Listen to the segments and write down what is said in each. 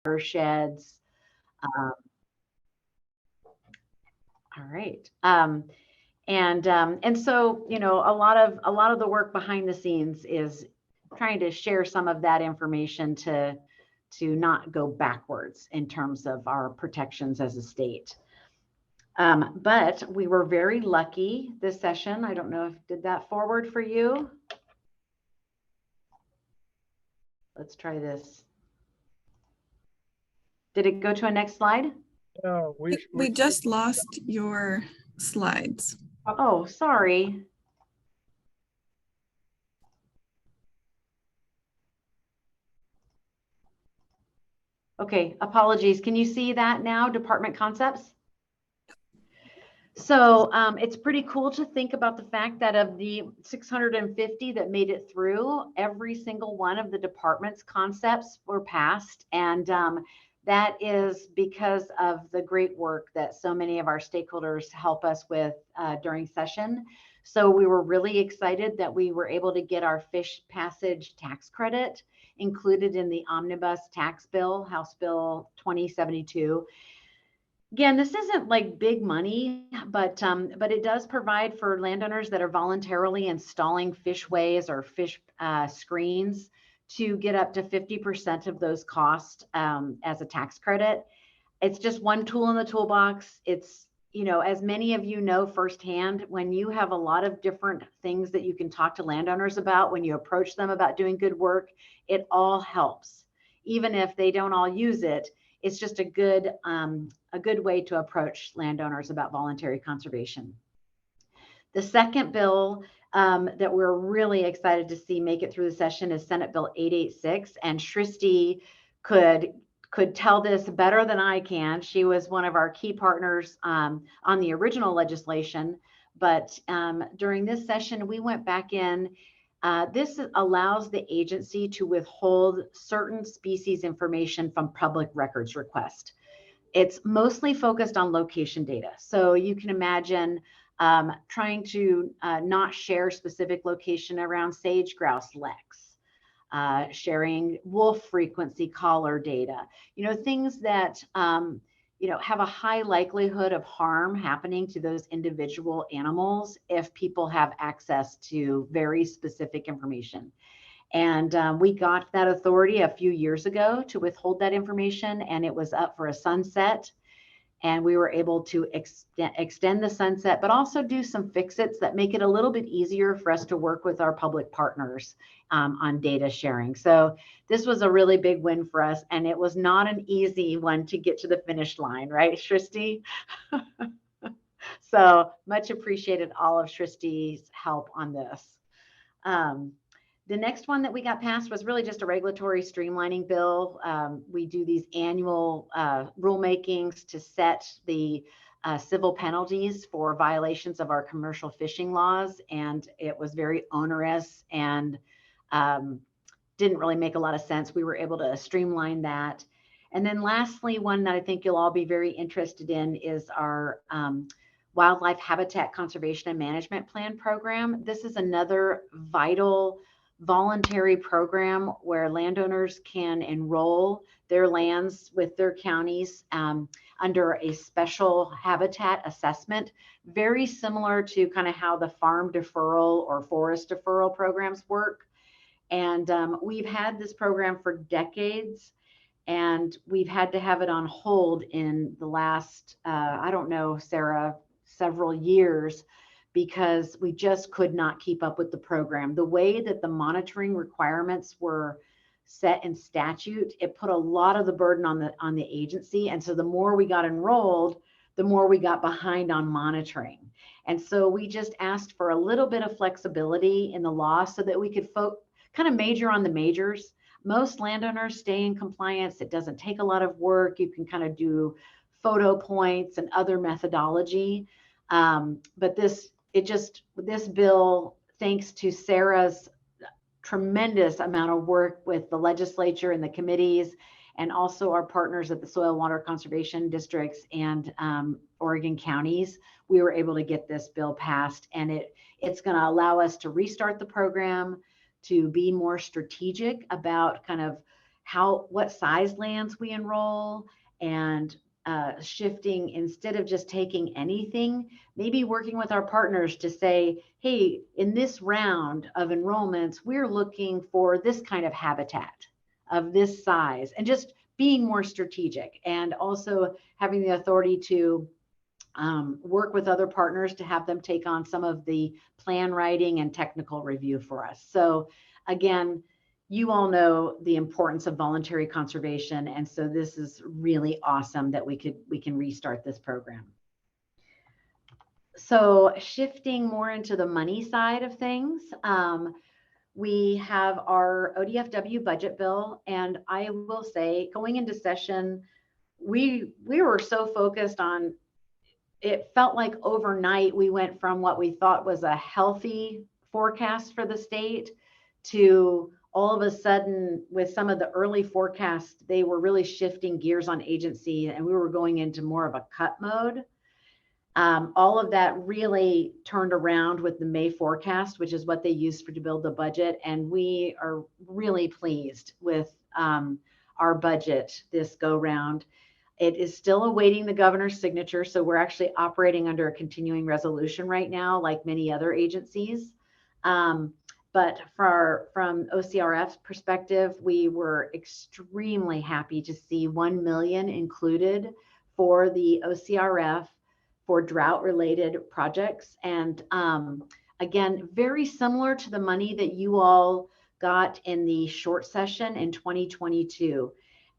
watersheds. Um, all right. And so, a lot of the work behind the scenes is trying to share some of that information to not go backwards in terms of our protections as a state. But we were very lucky this session. I don't know if did that forward for you. Let's try this. Did it go to a next slide? No, We just lost your slides. Oh, sorry. Okay, apologies. Can you see that now, department concepts? So it's pretty cool to think about the fact that of the 650 that made it through, every single one of the department's concepts were passed. And that is because of the great work that so many of our stakeholders help us with during session. So we were really excited that we were able to get our fish passage tax credit included in the omnibus tax bill, House Bill 2072. Again, this isn't like big money, but it does provide for landowners that are voluntarily installing fishways or fish screens to get up to 50% of those costs as a tax credit. It's just one tool in the toolbox. It's, as many of you know firsthand, when you have a lot of different things that you can talk to landowners about, when you approach them about doing good work, it all helps. Even if they don't all use it, it's just a good way to approach landowners about voluntary conservation. The second bill that we're really excited to see make it through the session is Senate Bill 886, and Shristi could tell this better than I can. She was one of our key partners on the original legislation, but during this session, we went back in. This allows the agency to withhold certain species information from public records request. It's mostly focused on location data. So you can imagine trying to not share specific location around sage grouse leks, sharing wolf frequency collar data, things that have a high likelihood of harm happening to those individual animals if people have access to very specific information. And we got that authority a few years ago to withhold that information, and it was up for a sunset. And we were able to extend the sunset, but also do some fix-its that make it a little bit easier for us to work with our public partners on data sharing. So this was a really big win for us, and it was not an easy one to get to the finish line, right, Shristi? So much appreciated all of Shristi's help on this. The next one that we got passed was really just a regulatory streamlining bill. We do these annual rulemakings to set the civil penalties for violations of our commercial fishing laws, and it was very onerous and didn't really make a lot of sense. We were able to streamline that. And then lastly, one that I think you'll all be very interested in is our Wildlife Habitat Conservation and Management Plan program. This is another vital voluntary program where landowners can enroll their lands with their counties under a special habitat assessment, very similar to kind of how the farm deferral or forest deferral programs work. And we've had this program for decades, and we've had to have it on hold in the last, I don't know, Sarah, several years, because we just could not keep up with the program. The way that the monitoring requirements were set in statute, it put a lot of the burden on the agency. And so the more we got enrolled, the more we got behind on monitoring. And so we just asked for a little bit of flexibility in the law so that we could kind of major on the majors. Most landowners stay in compliance. It doesn't take a lot of work. You can kind of do photo points and other methodology. But this bill, thanks to Sarah's tremendous amount of work with the legislature and the committees, and also our partners at the Soil Water Conservation Districts and Oregon counties, we were able to get this bill passed. And it's going to allow us to restart the program, to be more strategic about kind of what size lands we enroll, and shifting, instead of just taking anything, maybe working with our partners to say, hey, in this round of enrollments, we're looking for this kind of habitat of this size, and just being more strategic, and also having the authority to work with other partners to have them take on some of the plan writing and technical review for us. So again, you all know the importance of voluntary conservation, and so this is really awesome that we can restart this program. So shifting more into the money side of things, we have our ODFW budget bill, and I will say, going into session, we were so focused on, it felt like overnight we went from what we thought was a healthy forecast for the state to all of a sudden, with some of the early forecasts, they were really shifting gears on agency, and we were going into more of a cut mode. All of that really turned around with the May forecast, which is what they used to build the budget. And we are really pleased with our budget this go round. It is still awaiting the governor's signature. So we're actually operating under a continuing resolution right now, like many other agencies. But from OCRF's perspective, we were extremely happy to see 1 million included for the OCRF for drought-related projects. And again, very similar to the money that you all got in the short session in 2022.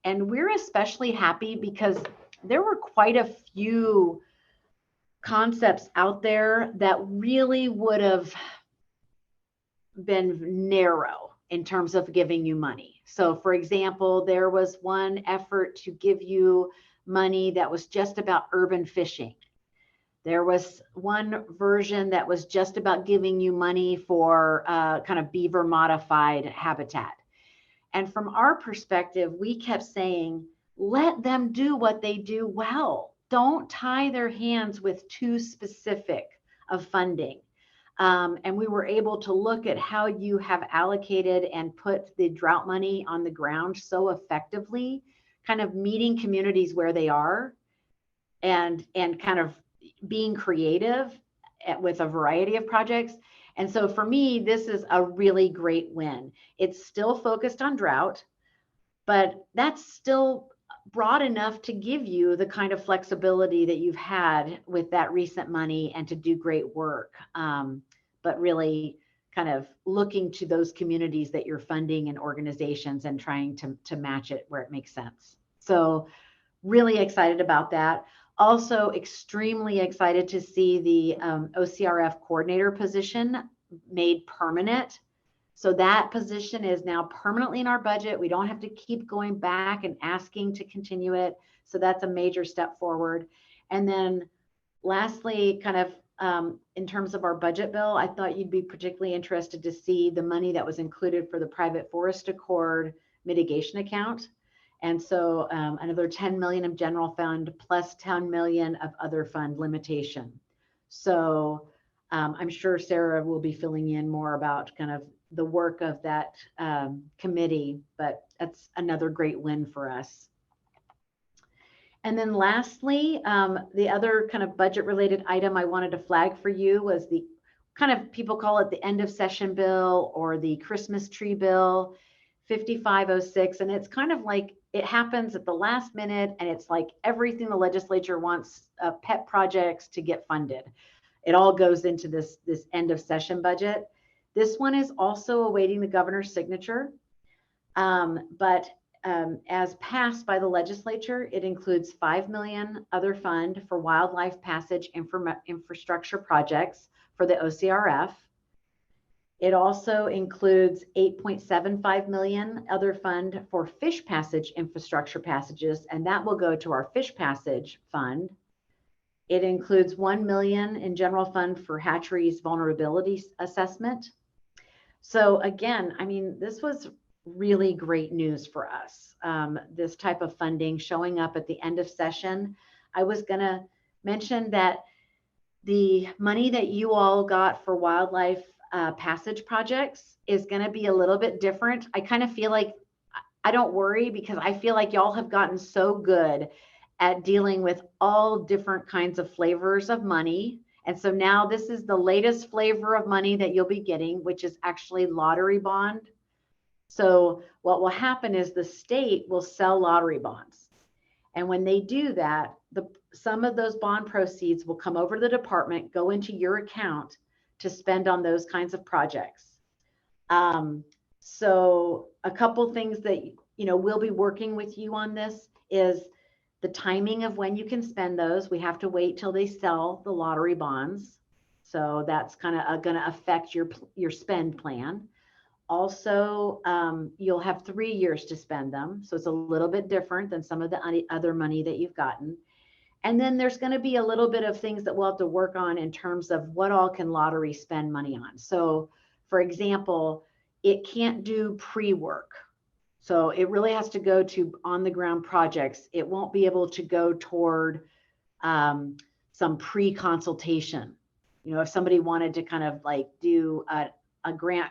And we're especially happy because there were quite a few concepts out there that really would have been narrow in terms of giving you money. So for example, there was one effort to give you money that was just about urban fishing. There was one version that was just about giving you money for kind of beaver modified habitat. And from our perspective, we kept saying, let them do what they do well. Don't tie their hands with too specific of funding. And we were able to look at how you have allocated and put the drought money on the ground so effectively, kind of meeting communities where they are, and kind of being creative with a variety of projects. And so for me, this is a really great win. It's still focused on drought, but that's still broad enough to give you the kind of flexibility that you've had with that recent money and to do great work. But really kind of looking to those communities that you're funding and organizations and trying to match it where it makes sense. So really excited about that. Also extremely excited to see the OCRF coordinator position made permanent. So that position is now permanently in our budget. We don't have to keep going back and asking to continue it. So that's a major step forward. And then lastly, kind of in terms of our budget bill, I thought you'd be particularly interested to see the money that was included for the private forest accord mitigation account. And so another 10 million of general fund plus 10 million of other fund limitation. So I'm sure Sarah will be filling in more about kind of the work of that committee, but that's another great win for us. And then lastly, the other kind of budget related item I wanted to flag for you was the kind of, people call it the end of session bill or the Christmas tree bill, 5506. And it's kind of like, it happens at the last minute, and it's like everything the legislature wants pet projects to get funded. It all goes into this end of session budget. This one is also awaiting the governor's signature. But as passed by the legislature, it includes 5 million other fund for wildlife passage infrastructure projects for the OCRF. It also includes 8.75 million other fund for fish passage infrastructure passages, and that will go to our fish passage fund. It includes 1 million in general fund for hatcheries vulnerability assessment. So again, I mean, this was really great news for us. This type of funding showing up at the end of session. I was going to mention that the money that you all got for wildlife passage projects is going to be a little bit different. I kind of feel like I don't worry because I feel like y'all have gotten so good at dealing with all different kinds of flavors of money. And so now this is the latest flavor of money that you'll be getting, which is actually lottery bond. So what will happen is the state will sell lottery bonds. And when they do that, some of those bond proceeds will come over to the department, go into your account to spend on those kinds of projects. So a couple things that, we'll be working with you on this is the timing of when you can spend those. We have to wait till they sell the lottery bonds. So that's kind of going to affect your spend plan. Also, you'll have 3 years to spend them. So it's a little bit different than some of the other money that you've gotten. And then there's going to be a little bit of things that we'll have to work on in terms of what all can lottery spend money on. So for example, it can't do pre-work. So it really has to go to on the ground projects. It won't be able to go toward some pre-consultation. If somebody wanted to kind of like do a grant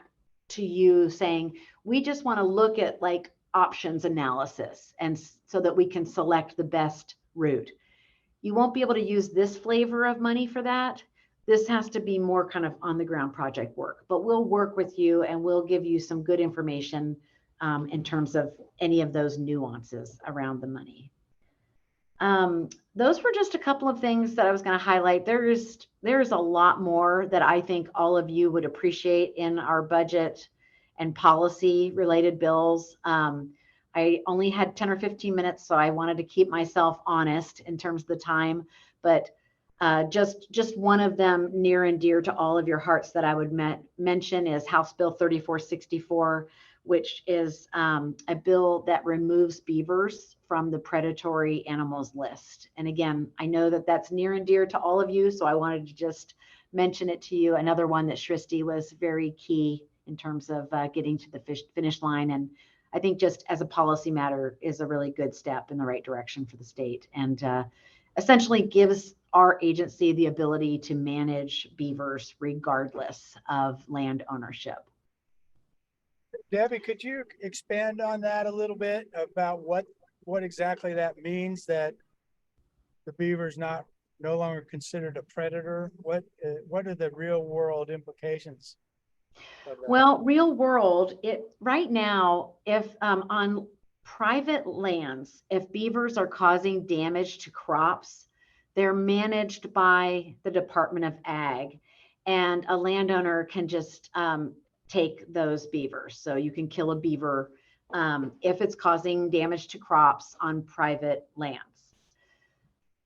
to you saying, we just want to look at like options analysis and so that we can select the best route. You won't be able to use this flavor of money for that. This has to be more kind of on the ground project work, but we'll work with you and we'll give you some good information in terms of any of those nuances around the money. Those were just a couple of things that I was going to highlight. There's a lot more that I think all of you would appreciate in our budget and policy related bills. I only had 10 or 15 minutes, so I wanted to keep myself honest in terms of the time, but just one of them near and dear to all of your hearts that I would mention is House Bill 3464, which is a bill that removes beavers from the predatory animals list. And again, I know that that's near and dear to all of you, so I wanted to just mention it to you. Another one that Shristi was very key in terms of getting to the finish line. And I think just as a policy matter is a really good step in the right direction for the state and essentially gives our agency the ability to manage beavers regardless of land ownership. Debbie, could you expand on that a little bit about what exactly that means, that the beaver's no longer considered a predator? What are the real world implications of that? Well, real world, right now, if on private lands, if beavers are causing damage to crops, they're managed by the Department of Ag, and a landowner can just take those beavers. So you can kill a beaver if it's causing damage to crops on private lands.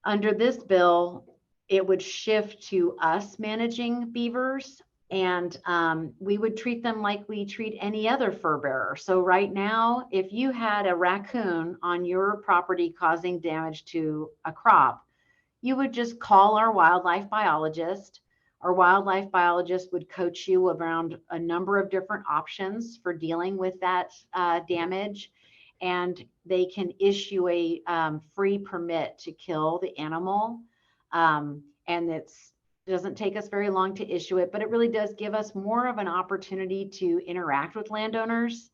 Under this bill, it would shift to us managing beavers, and we would treat them like we treat any other fur bearer. So right now, if you had a raccoon on your property causing damage to a crop, you would just call our wildlife biologist. Our wildlife biologist would coach you around a number of different options for dealing with that damage. And they can issue a free permit to kill the animal. And it doesn't take us very long to issue it, but it really does give us more of an opportunity to interact with landowners.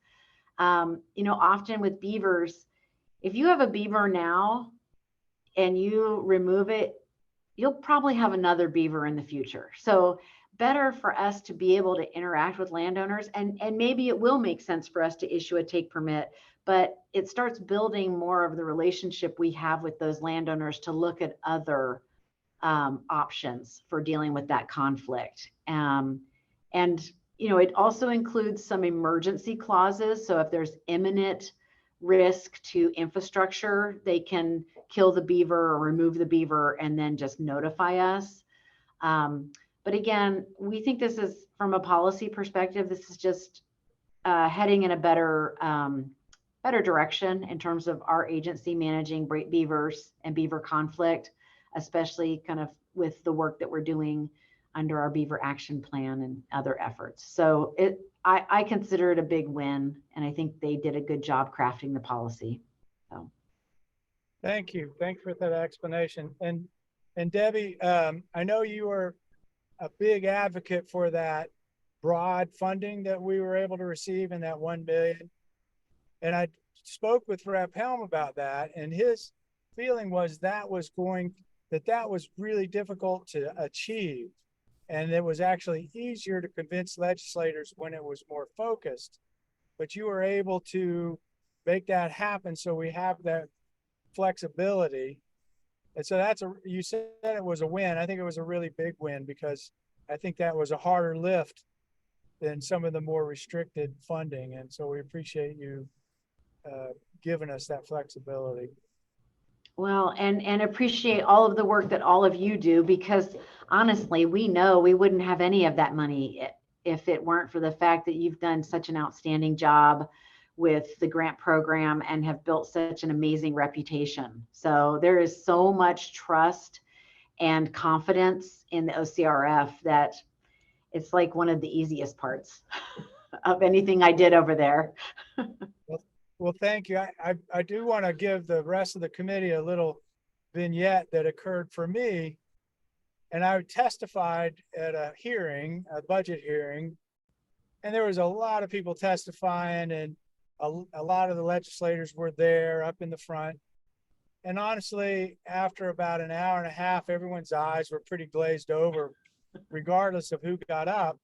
Often with beavers, if you have a beaver now and you remove it, you'll probably have another beaver in the future. So better for us to be able to interact with landowners, and maybe it will make sense for us to issue a take permit, but it starts building more of the relationship we have with those landowners to look at other options for dealing with that conflict. And it also includes some emergency clauses. So if there's imminent risk to infrastructure, they can kill the beaver or remove the beaver and then just notify us. But again, we think this is, from a policy perspective, this is just heading in a better direction in terms of our agency managing beavers and beaver conflict, especially kind of with the work that we're doing under our Beaver Action Plan and other efforts. So I consider it a big win, and I think they did a good job crafting the policy. So. Thank you. Thanks for that explanation. And Debbie, I know you were a big advocate for that broad funding that we were able to receive in that $1 billion. And spoke with Rep. Helm about that, and his feeling was that was really difficult to achieve. And it was actually easier to convince legislators when it was more focused. But you were able to make that happen. So we have that flexibility. And so you said it was a win. I think it was a really big win because I think that was a harder lift than some of the more restricted funding. And so we appreciate you giving us that flexibility. Well, and appreciate all of the work that all of you do, because honestly, we know we wouldn't have any of that money if it weren't for the fact that you've done such an outstanding job with the grant program and have built such an amazing reputation. So there is so much trust and confidence in the OCRF that it's like one of the easiest parts of anything I did over there. Well, thank you. I do want to give the rest of the committee a little vignette that occurred for me. And I testified at a budget hearing, and there was a lot of people testifying, and a lot of the legislators were there up in the front. And honestly, after about an hour and a half, everyone's eyes were pretty glazed over, regardless of who got up.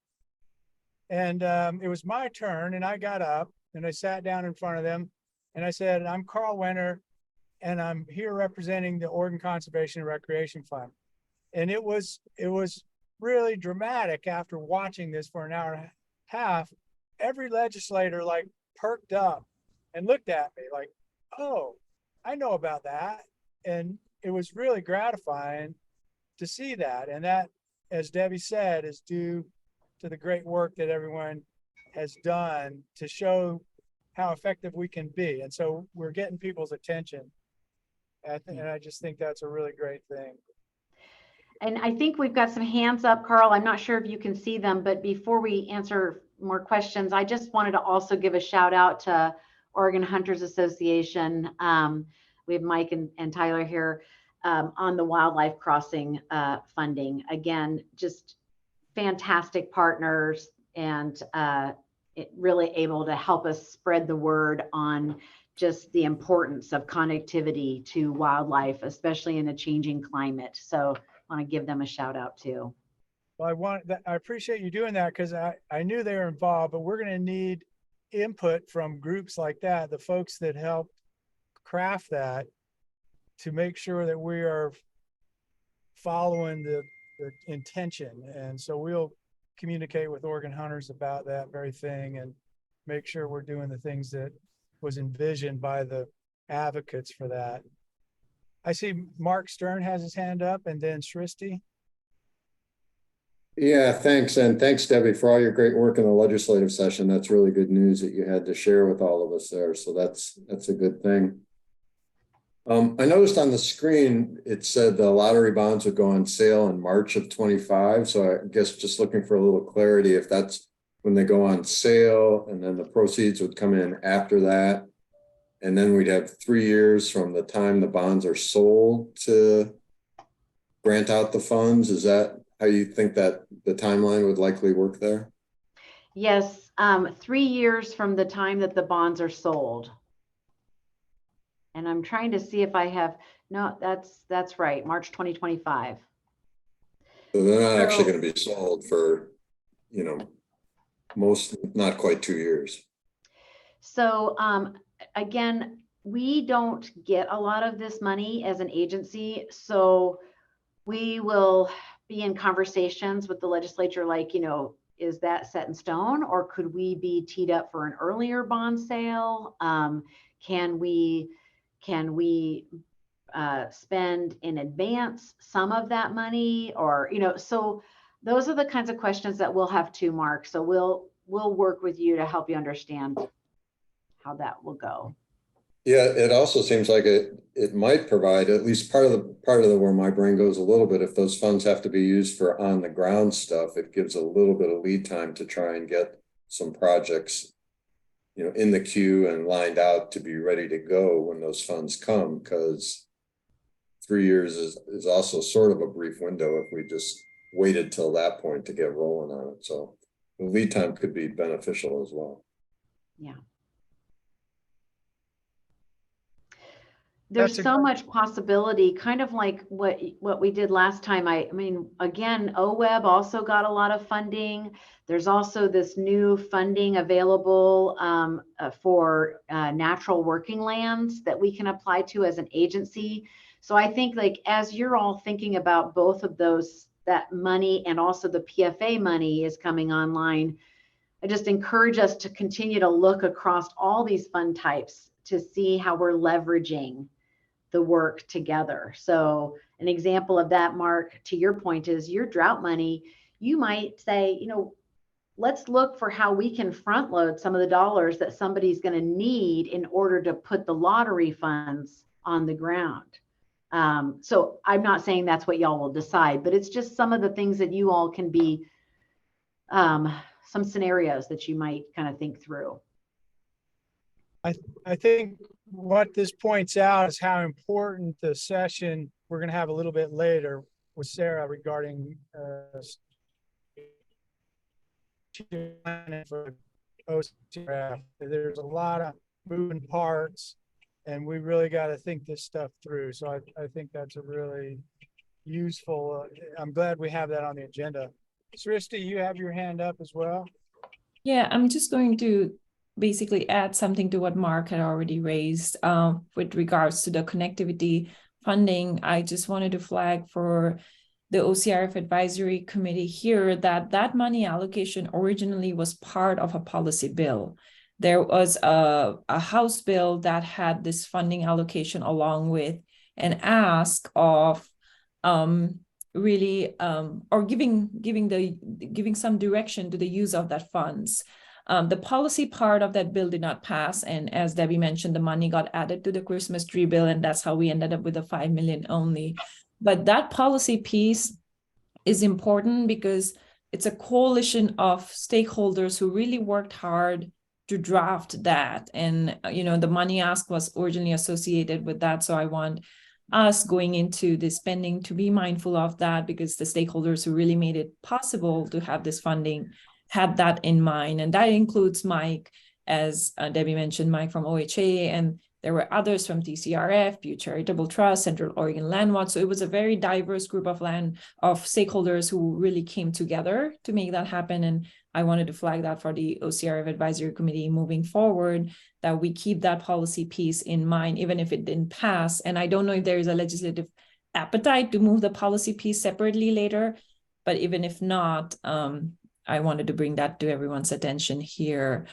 And it was my turn, and I got up and I sat down in front of them and I said, I'm Carl Wenner, and I'm here representing the Oregon Conservation and Recreation Fund. And it was really dramatic after watching this for an hour and a half. Every legislator like perked up and looked at me like, oh, I know about that. And it was really gratifying to see that. And that, as Debbie said, is due to the great work that everyone has done to show how effective we can be. And so we're getting people's attention. And I just think that's a really great thing. And I think we've got some hands up, Carl. I'm not sure if you can see them, but before we answer more questions, I just wanted to also give a shout out to Oregon Hunters Association. We have Mike and Tyler here on the wildlife crossing funding. Again, just fantastic partners, and it really able to help us spread the word on just the importance of connectivity to wildlife, especially in a changing climate. So I want to give them a shout out too. Well, I appreciate you doing that, because I knew they were involved, but we're going to need input from groups like that, the folks that helped craft that, to make sure that we are following the intention. And so we'll communicate with Oregon Hunters about that very thing and make sure we're doing the things that was envisioned by the advocates for that. I see Mark Stern has his hand up, and then Shristi. Yeah, thanks. And thanks, Debbie, for all your great work in the legislative session. That's really good news that you had to share with all of us there. So that's a good thing. I noticed on the screen, it said the lottery bonds would go on sale in March of 25. So I guess just looking for a little clarity, if that's when they go on sale, and then the proceeds would come in after that. And then we'd have 3 years from the time the bonds are sold to grant out the funds. Is that how you think that the timeline would likely work there? Yes, 3 years from the time that the bonds are sold. And I'm trying to see if I have, no, that's right, March 2025. So they're not actually going to be sold for, most, not quite 2 years. So again, we don't get a lot of this money as an agency. So we will be in conversations with the legislature, like, is that set in stone, or could we be teed up for an earlier bond sale? Can we spend in advance some of that money, or, so those are the kinds of questions that we'll have to, Mark. So we'll work with you to help you understand how that will go. Yeah, it also seems like it might provide at least part of the where my brain goes a little bit. If those funds have to be used for on the ground stuff, it gives a little bit of lead time to try and get some projects, in the queue and lined out to be ready to go when those funds come, because 3 years is also sort of a brief window if we just waited till that point to get rolling on it. So the lead time could be beneficial as well. Yeah. there's That's a so great- much possibility, kind of like what we did last time. I mean, again, OWEB also got a lot of funding. There's also this new funding available for natural working lands that we can apply to as an agency. So I think, like, as you're all thinking about both of those, that money and also the PFA money is coming online, I just encourage us to continue to look across all these fund types to see how we're leveraging the work together. So an example of that, Mark, to your point, is your drought money. You might say, you know, let's look for how we can front load some of the dollars that somebody's going to need in order to put the lottery funds on the ground. So I'm not saying that's what y'all will decide, but it's just some of the things that you all can be, some scenarios that you might kind of think through. I think what this points out is how important the session we're going to have a little bit later with Sarah regarding for OCRF. There's a lot of moving parts, and we really got to think this stuff through. So I think that's a really useful. I'm glad we have that on the agenda. Srishti, you have your hand up as well. Yeah, I'm just going to basically add something to what Mark had already raised with regards to the connectivity funding. I just wanted to flag for the OCRF Advisory Committee here that that money allocation originally was part of a policy bill. There was a House bill that had this funding allocation along with an ask of or giving some direction to the use of that funds. The policy part of that bill did not pass, and as Debbie mentioned, the money got added to the Christmas tree bill, and that's how we ended up with the 5 million only. But that policy piece is important because it's a coalition of stakeholders who really worked hard to draft that, and the money ask was originally associated with that. So I want us going into the spending to be mindful of that, because the stakeholders who really made it possible to have this funding had that in mind. And that includes Mike, as Debbie mentioned, Mike from OHA, and there were others from TCRF, Pew Charitable Trust, Central Oregon Land Watch. So it was a very diverse group of stakeholders who really came together to make that happen. And I wanted to flag that for the OCRF Advisory Committee moving forward, that we keep that policy piece in mind, even if it didn't pass. And I don't know if there is a legislative appetite to move the policy piece separately later, but even if not, I wanted to bring that to everyone's attention here.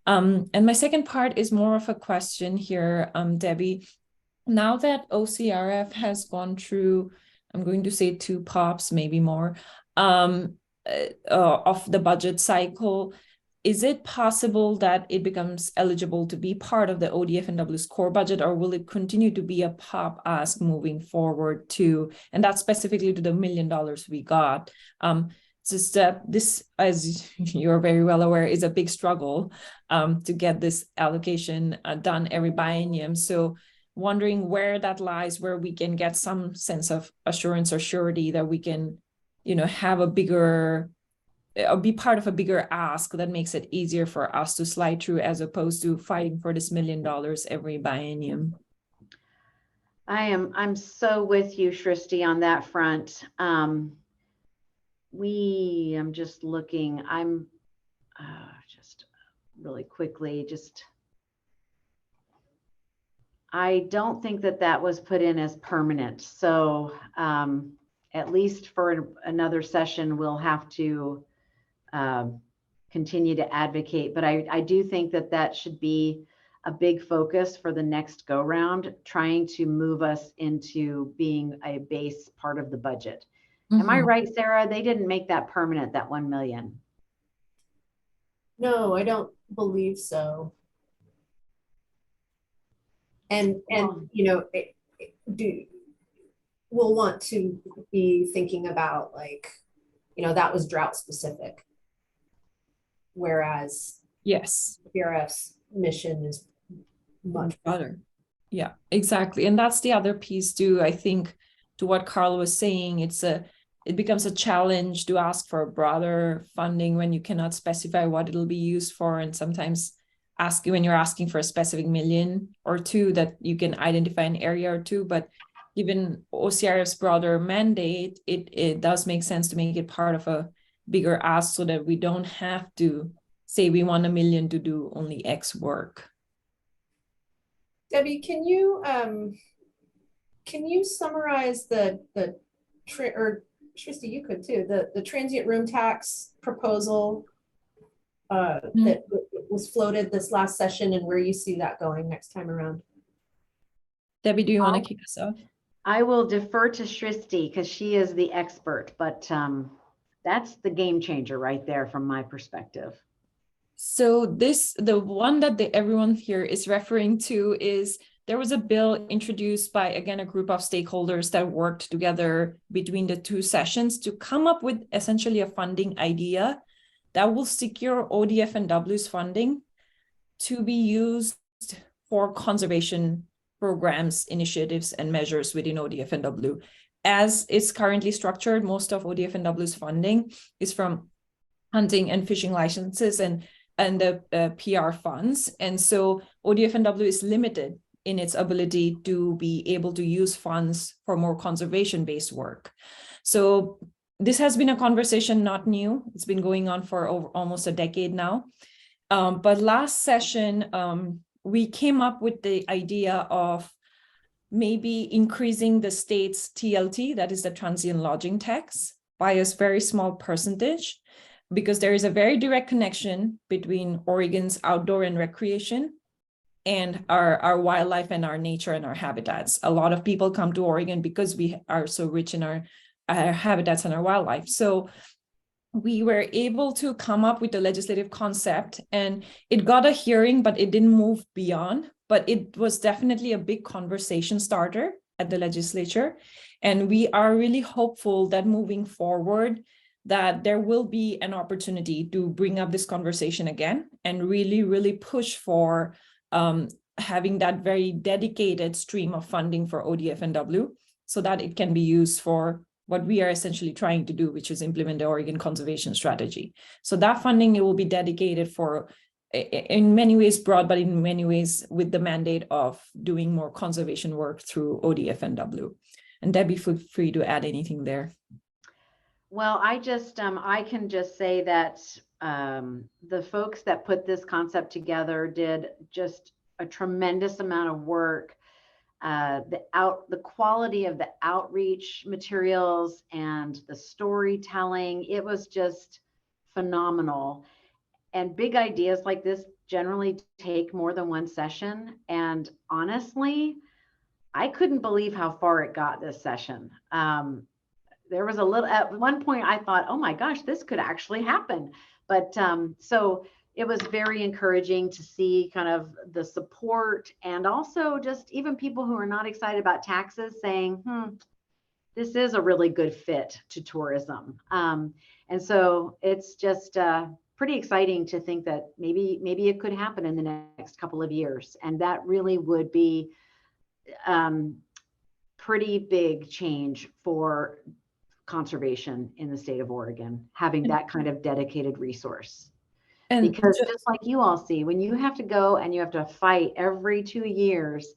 And my second part is more of a question here, Debbie. Now that OCRF has gone through, I'm going to say 2 pops, maybe more, of the budget cycle, is it possible that it becomes eligible to be part of the ODF&W's core budget, or will it continue to be a pop ask moving forward too? And that's specifically to the $1 million we got. Just that this, as you're very well aware, is a big struggle to get this allocation done every biennium. So wondering where that lies, where we can get some sense of assurance or surety that we can, have a bigger, be part of a bigger ask that makes it easier for us to slide through, as opposed to fighting for this $1 million every biennium. I'm so with you, Srishti, on that front. I'm just looking, just really quickly, I don't think that was put in as permanent. So at least for another session, we'll have to continue to advocate. But I do think that should be a big focus for the next go round, trying to move us into being a base part of the budget. Am I right, Sarah? They didn't make that permanent, that 1 million. No, I don't believe so. And we'll want to be thinking about, like, that was drought specific, whereas Yes, PRF's mission is much better. Yeah, exactly. And that's the other piece too. I think, to what Carl was saying, it becomes a challenge to ask for broader funding when you cannot specify what it'll be used for. And sometimes when you're asking for a specific million or two, that you can identify an area or two. But given OCRF's broader mandate, it does make sense to make it part of a bigger ask so that we don't have to say we want $1 million to do only X work. Debbie, can you summarize or Tristy, you could too, the transient room tax proposal that was floated this last session and where you see that going next time around? Debbie, do you want to kick us off? I will defer to Shristi because she is the expert, but that's the game changer right there from my perspective. So the one that everyone here is referring to is, there was a bill introduced by, again, a group of stakeholders that worked together between the two sessions to come up with essentially a funding idea that will secure ODF&W's funding to be used for conservation programs, initiatives, and measures within ODF&W. As it's currently structured, most of ODF&W's funding is from hunting and fishing licenses and the PR funds. And so ODF&W is limited in its ability to be able to use funds for more conservation-based work. So this has been a conversation not new. It's been going on for almost a decade now. But last session, we came up with the idea of maybe increasing the state's TLT, that is the transient lodging tax, by a very small percentage, because there is a very direct connection between Oregon's outdoor and recreation and our wildlife and our nature and our habitats. A lot of people come to Oregon because we are so rich in our habitats and our wildlife. So we were able to come up with a legislative concept, and it got a hearing, but it didn't move beyond. But it was definitely a big conversation starter at the legislature. And we are really hopeful that moving forward, that there will be an opportunity to bring up this conversation again and really, really push for having that very dedicated stream of funding for ODF&W so that it can be used for what we are essentially trying to do, which is implement the Oregon Conservation Strategy. So that funding, it will be dedicated for, in many ways broad, but in many ways with the mandate of doing more conservation work through ODF&W. And Debbie, feel free to add anything there. Well, I can just say that the folks that put this concept together did just a tremendous amount of work. The quality of the outreach materials and the storytelling, it was just phenomenal. And big ideas like this generally take more than one session. And honestly, I couldn't believe how far it got this session. There was at one point I thought, oh my gosh, this could actually happen. But so it was very encouraging to see kind of the support, and also just even people who are not excited about taxes saying, this is a really good fit to tourism. And so it's just pretty exciting to think that maybe it could happen in the next couple of years. And that really would be pretty big change for conservation in the state of Oregon, having that kind of dedicated resource. And because just like you all see, when you have to go and you have to fight every 2 years,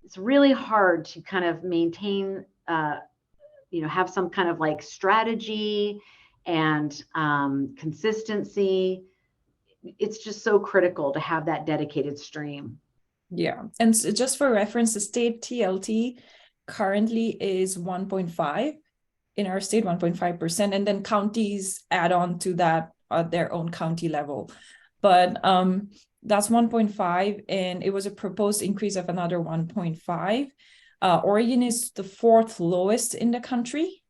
it's really hard to kind of maintain, have some kind of like strategy and consistency. It's just so critical to have that dedicated stream. Yeah, and so just for reference, the state TLT currently is 1.5 in our state, 1.5%, and then counties add on to that at their own county level. But that's 1.5, and it was a proposed increase of another 1.5. Oregon is the 4th lowest in the country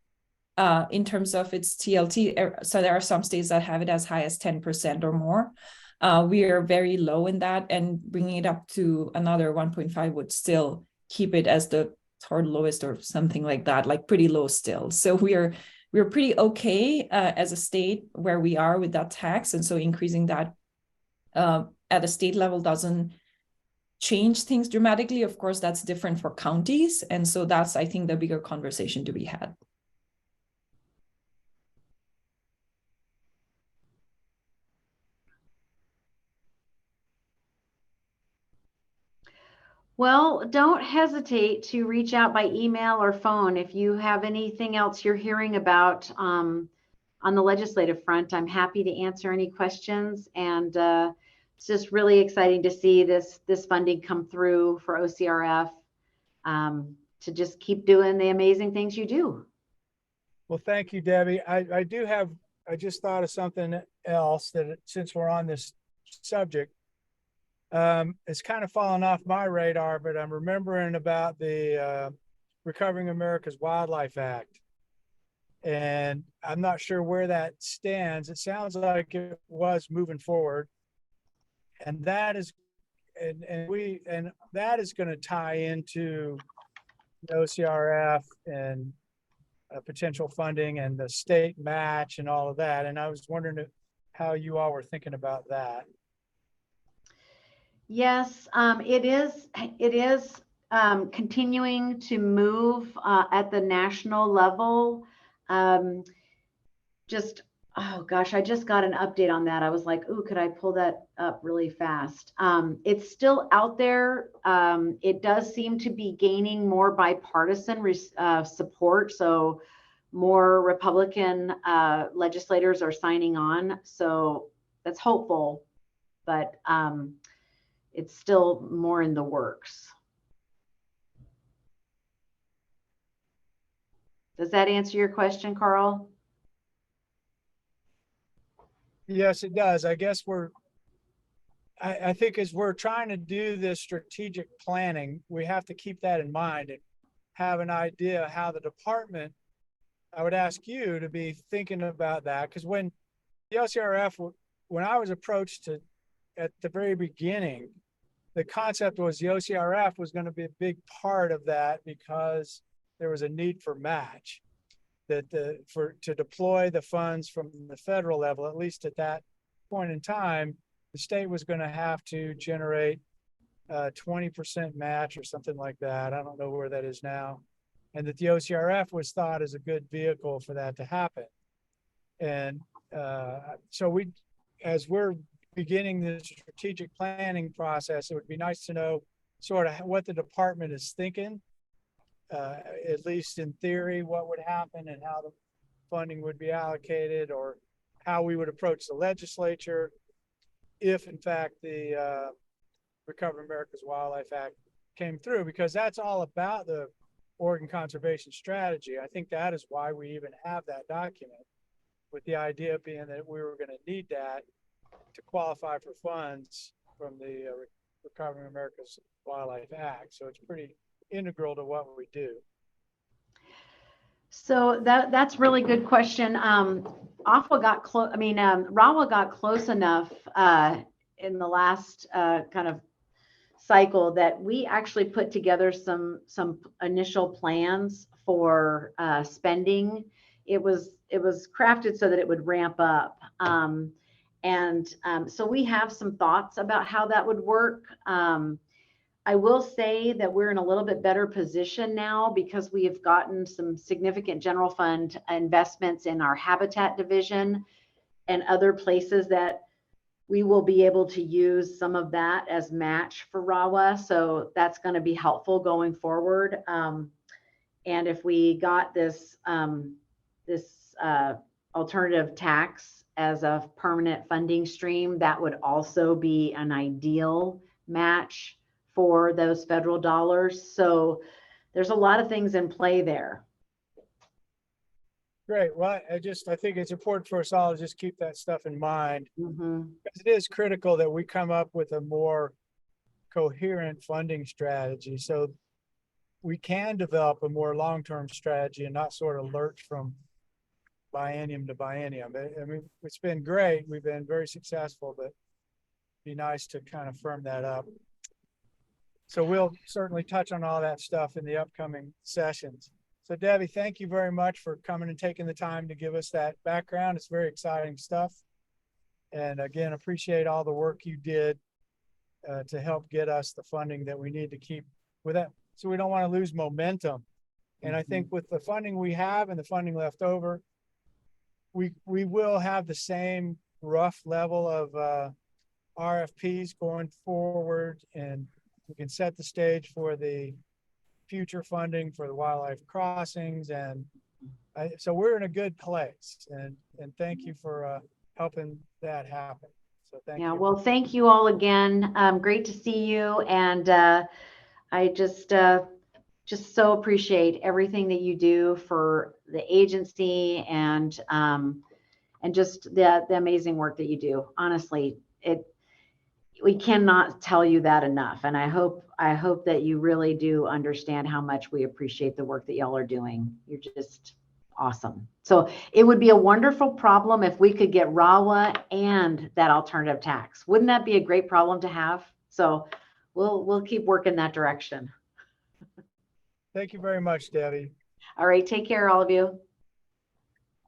in terms of its TLT. So there are some states that have it as high as 10% or more. We are very low in that, and bringing it up to another 1.5 would still keep it as the 3rd lowest or something like that, like pretty low still. So we're pretty okay as a state where we are with that tax. And so increasing that at a state level doesn't change things dramatically. Of course, that's different for counties. And so that's, I think, the bigger conversation to be had. Well, don't hesitate to reach out by email or phone if you have anything else you're hearing about on the legislative front. I'm happy to answer any questions, and it's just really exciting to see this funding come through for OCRF, to just keep doing the amazing things you do. Well, thank you, Debbie. I just thought of something else that since we're on this subject, it's kind of fallen off my radar, but I'm remembering about the Recovering America's Wildlife Act. And I'm not sure where that stands. It sounds like it was moving forward. And that is, and that is going to tie into the OCRF and potential funding and the state match and all of that. And I was wondering how you all were thinking about that. Yes, it is continuing to move at the national level. Just, oh gosh, I just got an update on that. I was like, ooh, could I pull that up really fast? It's still out there. It does seem to be gaining more bipartisan support. So more Republican legislators are signing on. So that's hopeful, but it's still more in the works. Does that answer your question, Carl? Yes, it does. I guess I think as we're trying to do this strategic planning, we have to keep that in mind and have an idea how the department, I would ask you to be thinking about that. Because when the OCRF, when I was approached at the very beginning, the concept was the OCRF was going to be a big part of that because there was a need for match, that to deploy the funds from the federal level, at least at that point in time, the state was going to have to generate 20% match or something like that. I don't know where that is now. And that the OCRF was thought as a good vehicle for that to happen. And so as we're beginning the strategic planning process, it would be nice to know sort of what the department is thinking, at least in theory, what would happen and how the funding would be allocated, or how we would approach the legislature if in fact the Recover America's Wildlife Act came through, because that's all about the Oregon Conservation Strategy. I think that is why we even have that document, with the idea being that we were going to need that to qualify for funds from the Recovering America's Wildlife Act. So it's pretty integral to what we do. So that's really good question. Rawa got close enough in the last kind of cycle that we actually put together some initial plans for spending. It was crafted so that it would ramp up. So we have some thoughts about how that would work. I will say that we're in a little bit better position now because we have gotten some significant general fund investments in our habitat division and other places that we will be able to use some of that as match for RAWA. So that's going to be helpful going forward. And if we got this alternative tax as a permanent funding stream, that would also be an ideal match for those federal dollars. So there's a lot of things in play there. Great. Well, I think it's important for us all to just keep that stuff in mind. Mm-hmm. Because it is critical that we come up with a more coherent funding strategy so we can develop a more long-term strategy and not sort of lurch from biennium to biennium. I mean, it's been great. We've been very successful, but it'd be nice to kind of firm that up. So we'll certainly touch on all that stuff in the upcoming sessions. So Debbie, thank you very much for coming and taking the time to give us that background. It's very exciting stuff. And again, appreciate all the work you did to help get us the funding that we need to keep with that. So we don't want to lose momentum. And I think with the funding we have and the funding left over, we will have the same rough level of RFPs going forward, and we can set the stage for the future funding for the wildlife crossings. And so we're in a good place, and thank you for helping that happen. So thank Yeah, you. well, thank you all again. Great to see you. And I just so appreciate everything that you do for the agency and just the amazing work that you do. Honestly, we cannot tell you that enough. And I hope that you really do understand how much we appreciate the work that y'all are doing. You're just awesome. So it would be a wonderful problem if we could get RAWA and that alternative tax. Wouldn't that be a great problem to have? So we'll keep working that direction. Thank you very much, Debbie. All right, take care, all of you.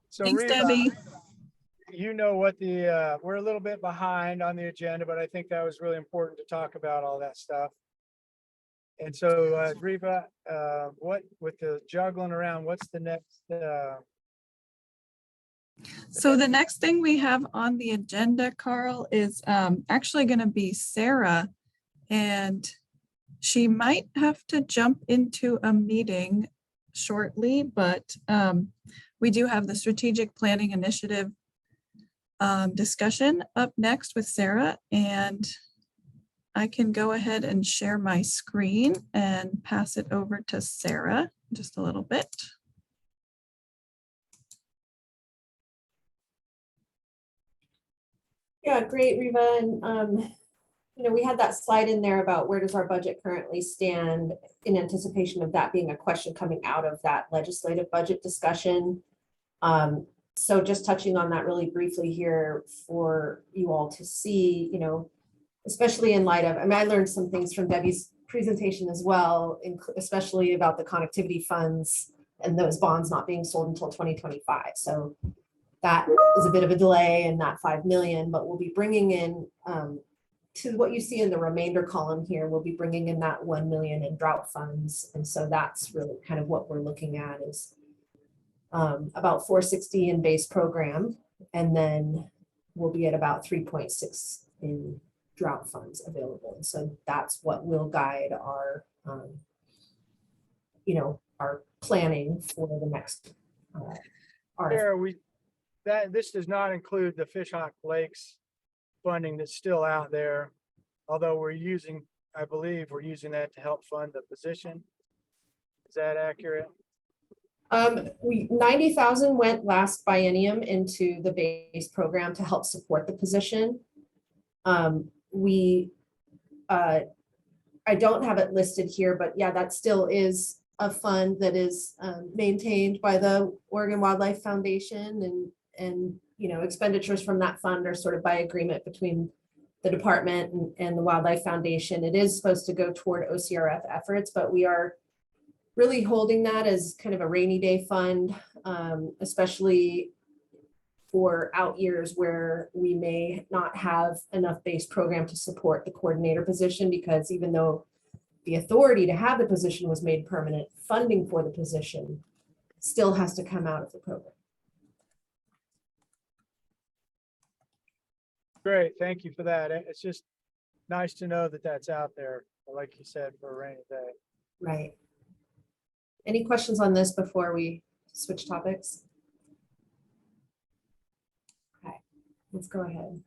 So Thanks, Reba, Debbie. you know what we're a little bit behind on the agenda, but I think that was really important to talk about all that stuff. And so Reba, what with the juggling around, what's the next? So the next thing we have on the agenda, Carl, is actually going to be Sarah, and she might have to jump into a meeting shortly, but we do have the strategic planning initiative discussion up next with Sarah, and I can go ahead and share my screen and pass it over to Sarah just a little bit. Yeah, great, Reva. And, we had that slide in there about where does our budget currently stand in anticipation of that being a question coming out of that legislative budget discussion. So just touching on that really briefly here for you all to see, especially in light of, I learned some things from Debbie's presentation as well, especially about the connectivity funds and those bonds not being sold until 2025. So that is a bit of a delay in that 5 million, but we'll be bringing in to what you see in the remainder column here, we'll be bringing in that 1 million in drought funds. And so that's really kind of what we're looking at is about 460 in base program, and then we'll be at about 3.6 in drought funds available. And so that's what will guide our, our planning for the next RFP. This does not include the Fishhawk Lakes funding that's still out there, although I believe we're using that to help fund the position. Is that accurate? 90,000 went last biennium into the base program to help support the position. I don't have it listed here, but yeah, that still is a fund that is maintained by the Oregon Wildlife Foundation, and expenditures from that fund are sort of by agreement between the department and the Wildlife Foundation. It is supposed to go toward OCRF efforts, but we are really holding that as kind of a rainy day fund, especially for out years where we may not have enough base program to support the coordinator position, because even though the authority to have the position was made permanent, funding for the position still has to come out of the program. Great, thank you for that. It's just nice to know that that's out there, like you said, for a rainy day. Right. Any questions on this before we switch topics? Okay, let's go ahead.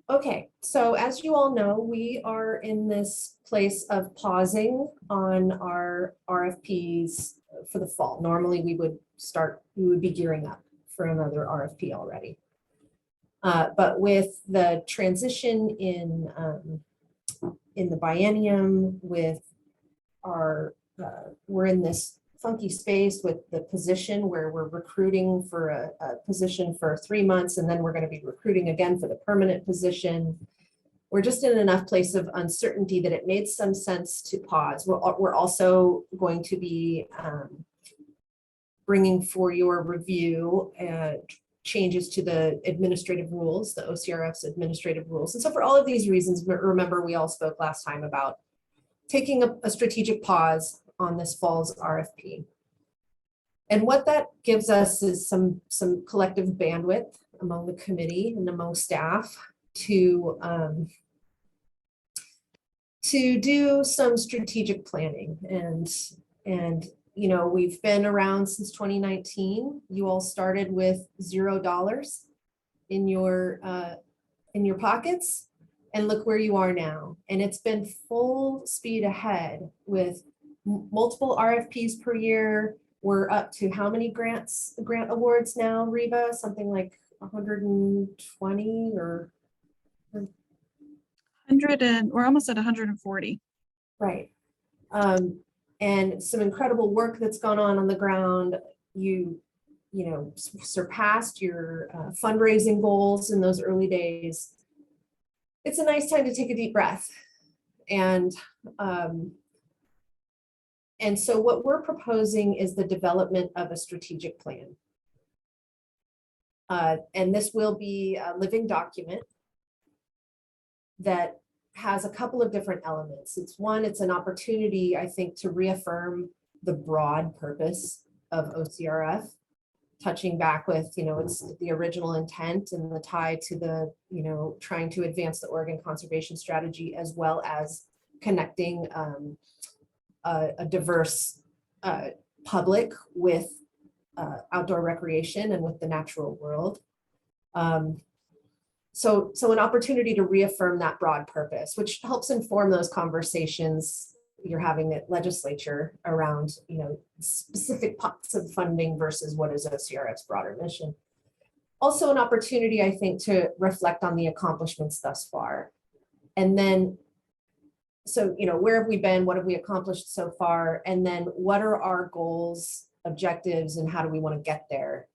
Okay, so as you all know, we are in this place of pausing on our RFPs for the fall. Normally we would be gearing up for another RFP already. But with the transition in the biennium, with we're in this funky space with the position where we're recruiting for a position for 3 months, and then we're going to be recruiting again for the permanent position. We're just in enough place of uncertainty that it made some sense to pause. We're also going to be bringing for your review changes to the administrative rules, the OCRF's administrative rules. And so for all of these reasons, remember we all spoke last time about taking a strategic pause on this fall's RFP. And what that gives us is some collective bandwidth among the committee and among staff to do some strategic planning. And you know, we've been around since 2019. You all started with $0 in your pockets, and look where you are now. And it's been full speed ahead with multiple RFPs per year. We're up to how many grant awards now, Reba? Something like 120 or 100 and we're almost at 140. right. And some incredible work that's gone on the ground. You know, surpassed your fundraising goals in those early days. It's a nice time to take a deep breath. And so what we're proposing is the development of a strategic plan. And this will be a living document that has a couple of different elements. It's an opportunity, I think, to reaffirm the broad purpose of OCRF, touching back with, you know, it's the original intent and the tie to the, you know, trying to advance the Oregon conservation strategy, as well as connecting a diverse public with outdoor recreation and with the natural world. So an opportunity to reaffirm that broad purpose, which helps inform those conversations you're having at legislature around, you know, specific pots of funding versus what is OCRF's broader mission. Also an opportunity, I think, to reflect on the accomplishments thus far. And then, so, you know, where have we been? What have we accomplished so far? And then what are our goals, objectives, and how do we want to get there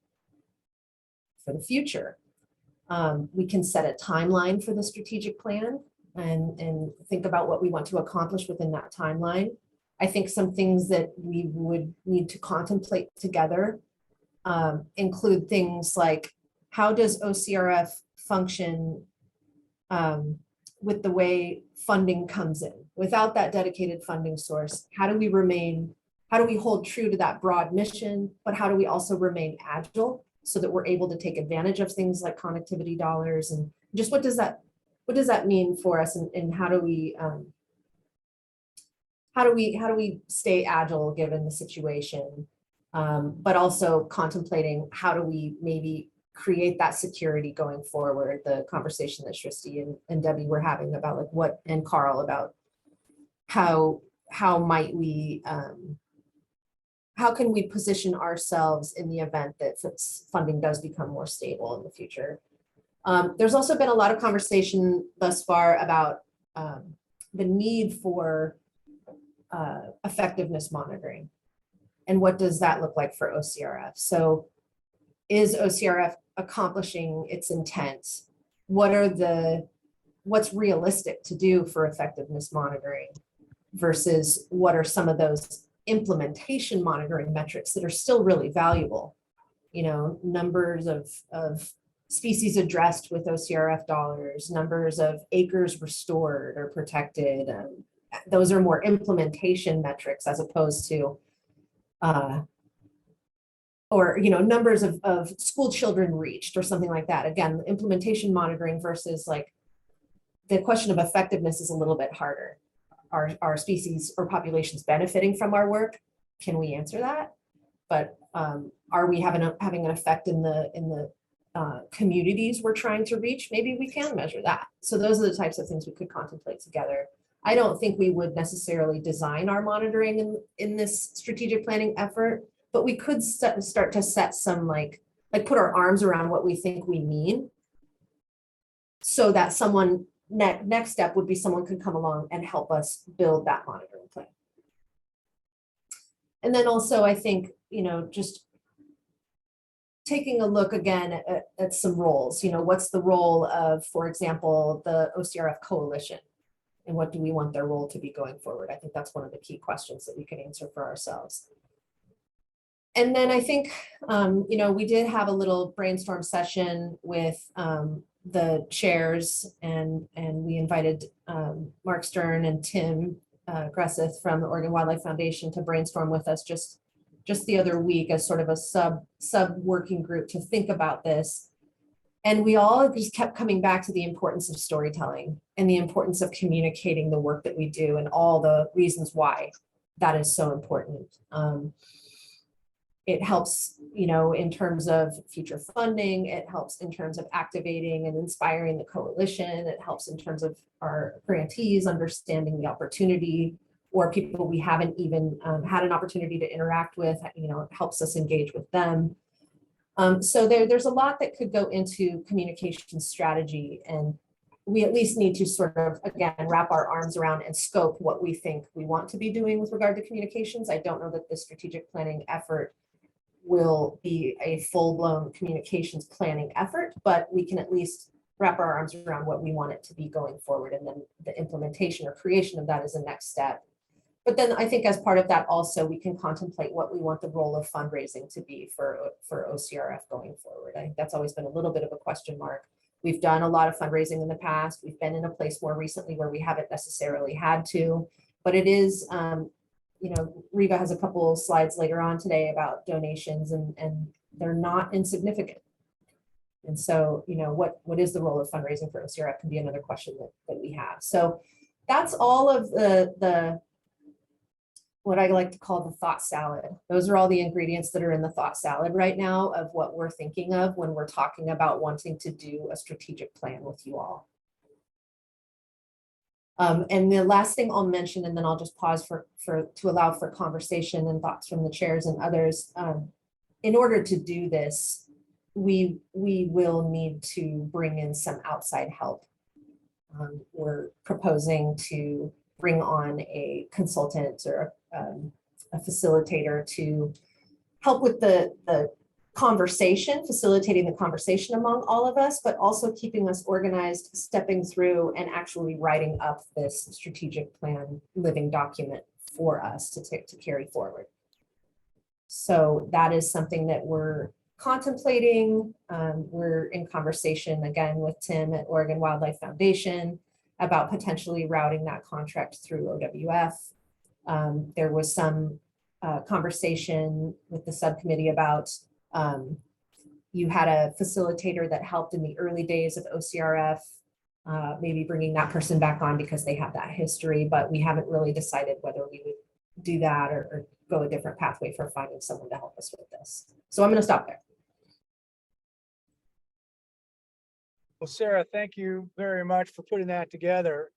for the future? We can set a timeline for the strategic plan and think about what we want to accomplish within that timeline. I think some things that we would need to contemplate together include things like, how does OCRF function with the way funding comes in? Without that dedicated funding source, how do we hold true to that broad mission, but how do we also remain agile so that we're able to take advantage of things like connectivity dollars, and just what does that mean for us, and how do we stay agile given the situation, but also contemplating how do we maybe create that security going forward. The conversation that Shristi and Debbie were having about like what, and Carl, about how might we how can we position ourselves in the event that funding does become more stable in the future? There's also been a lot of conversation thus far about the need for effectiveness monitoring. And what does that look like for OCRF? So is OCRF accomplishing its intent? What's realistic to do for effectiveness monitoring versus what are some of those implementation monitoring metrics that are still really valuable? You know, numbers of species addressed with OCRF dollars, numbers of acres restored or protected. Those are more implementation metrics as opposed to, or, you know, numbers of school children reached or something like that. Again, implementation monitoring versus like the question of effectiveness is a little bit harder. Are species or populations benefiting from our work? Can we answer that? But are we having an effect in the communities we're trying to reach? Maybe we can measure that. So those are the types of things we could contemplate together. I don't think we would necessarily design our monitoring in this strategic planning effort, but we could start to set some like put our arms around what we think we mean, so that someone next step would be someone could come along and help us build that monitoring plan. And then also, I think, you know, just taking a look again at some roles. You know, what's the role of, for example, the OCRF coalition, and what do we want their role to be going forward? I think that's one of the key questions that we can answer for ourselves. And then I think, you know, we did have a little brainstorm session with the chairs, and we invited Mark Stern and Tim Gresseth from the Oregon Wildlife Foundation to brainstorm with us just just the other week as sort of a sub working group to think about this. And we all just kept coming back to the importance of storytelling and the importance of communicating the work that we do and all the reasons why that is so important. It helps, in terms of future funding. It helps in terms of activating and inspiring the coalition. It helps in terms of our grantees understanding the opportunity, or people we haven't even had an opportunity to interact with. It helps us engage with them. So there's a lot that could go into communication strategy, and we at least need to sort of, again, wrap our arms around and scope what we think we want to be doing with regard to communications. I don't know that the strategic planning effort will be a full-blown communications planning effort, but we can at least wrap our arms around what we want it to be going forward. And then the implementation or creation of that is the next step. But then I think as part of that also, we can contemplate what we want the role of fundraising to be for OCRF going forward. I think that's always been a little bit of a question mark. We've done a lot of fundraising in the past. We've been in a place more recently where we haven't necessarily had to, but it is, Riva has a couple of slides later on today about donations, and they're not insignificant. And so, what is the role of fundraising for OCRF can be another question that we have. So that's all of the what I like to call the thought salad. Those are all the ingredients that are in the thought salad right now of what we're thinking of when we're talking about wanting to do a strategic plan with you all. And the last thing I'll mention, and then I'll just pause to allow for conversation and thoughts from the chairs and others. In order to do this, we will need to bring in some outside help. We're proposing to bring on a consultant or a facilitator to help with the conversation, facilitating the conversation among all of us, but also keeping us organized, stepping through and actually writing up this strategic plan living document for us to carry forward. So that is something that we're contemplating. We're in conversation again with Tim at Oregon Wildlife Foundation about potentially routing that contract through OWF. There was some conversation with the subcommittee about you had a facilitator that helped in the early days of OCRF, maybe bringing that person back on because they have that history, but we haven't really decided whether we would do that or go a different pathway for finding someone to help us with this. So I'm going to stop there. Well, Sarah, thank you very much for putting that together.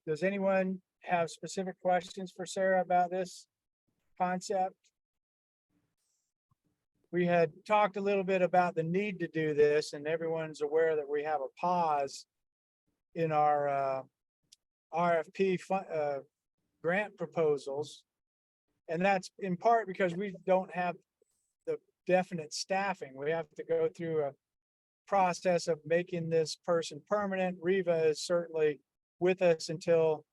Does anyone have specific questions for Sarah about this concept? We had talked a little bit about the need to do this, and everyone's aware that we have a pause in our RFP grant proposals. And that's in part because we don't have the definite staffing. We have to go through a process of making this person permanent. Riva is certainly with us until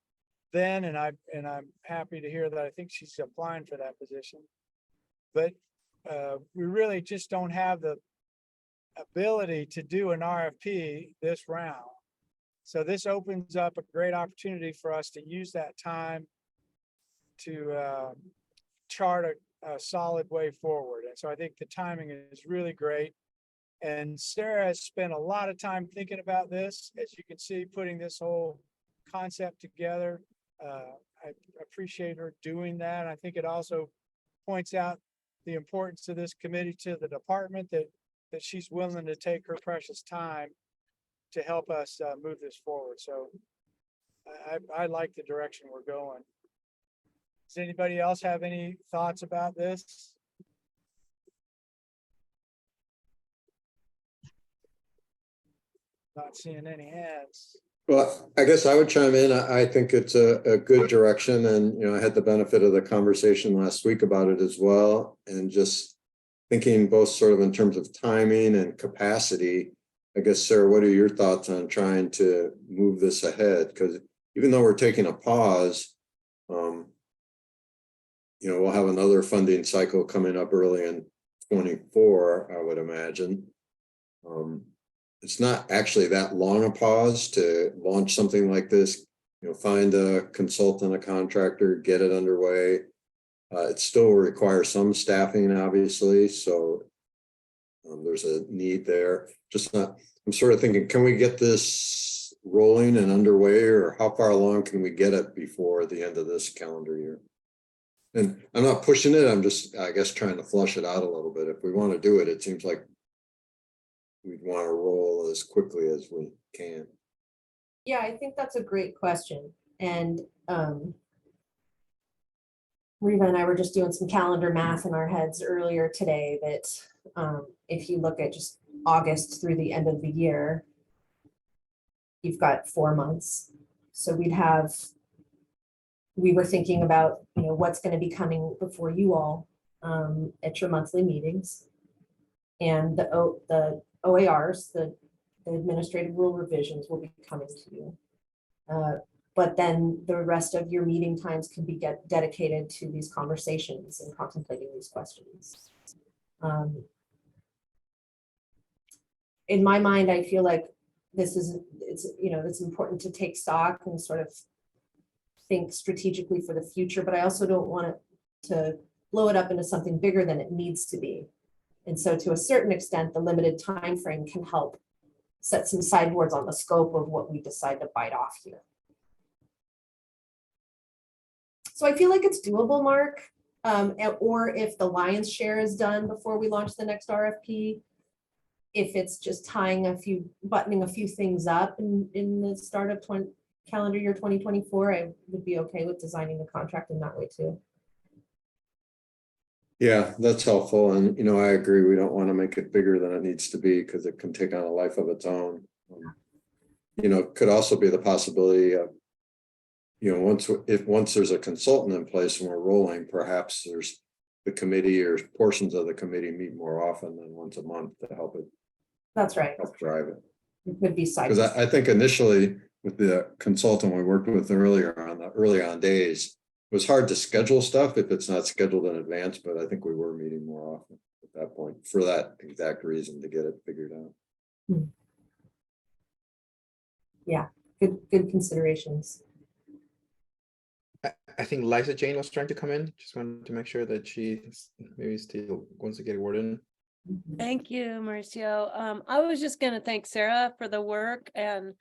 then, and I'm happy to hear that. I think she's applying for that position. But we really just don't have the ability to do an RFP this round. So this opens up a great opportunity for us to use that time to chart a solid way forward. And so I think the timing is really great. And Sarah has spent a lot of time thinking about this, as you can see, putting this whole concept together. I appreciate her doing that. I think it also points out the importance of this committee to the department, that she's willing to take her precious time to help us move this forward. So I like the direction we're going. Does anybody else have any thoughts about this? Not seeing any hands. Well, I guess I would chime in. I think it's a good direction, and I had the benefit of the conversation last week about it as well, and just thinking both sort of in terms of timing and capacity. I guess, Sarah, what are your thoughts on trying to move this ahead? Because even though we're taking a pause, we'll have another funding cycle coming up early in 24, I would imagine. It's not actually that long a pause to launch something like this, find a consultant, a contractor, get it underway. It still requires some staffing, obviously, so there's a need there. Just not, I'm sort of thinking, can we get this rolling and underway, or how far along can we get it before the end of this calendar year? And I'm not pushing it, I'm just, I guess, trying to flush it out a little bit. If we want to do it, it seems like we'd want to roll as quickly as we can. Yeah, I think that's a great question. And Reva and I were just doing some calendar math in our heads earlier today that if you look at just August through the end of the year, you've got 4 months. So we were thinking about, what's going to be coming before you all at your monthly meetings. And the OARs, the administrative rule revisions will be coming to you. But then the rest of your meeting times can be dedicated to these conversations and contemplating these questions. In my mind, I feel like it's important to take stock and sort of think strategically for the future, but I also don't want it to blow it up into something bigger than it needs to be. And so to a certain extent, the limited time frame can help set some sideboards on the scope of what we decide to bite off here. So I feel like it's doable, Mark. Or if the lion's share is done before we launch the next RFP, if it's just buttoning a few things up in the start of calendar year 2024, I would be okay with designing the contract in that way too. Yeah, that's helpful. And, I agree. We don't want to make it bigger than it needs to be because it can take on a life of its own. Could also be the possibility of, once there's a consultant in place and we're rolling, perhaps there's the committee or portions of the committee meet more often than once a month to help it. That's right. Help drive it. It could be side. Because I think initially with the consultant we worked with early on days, it was hard to schedule stuff if it's not scheduled in advance, but I think we were meeting more often at that point for that exact reason, to get it figured out. Yeah, good considerations. I think Liza Jane was trying to come in. Just wanted to make sure that she maybe still wants to get a word in. Thank you, Mauricio. I was just going to thank Sarah for the work, and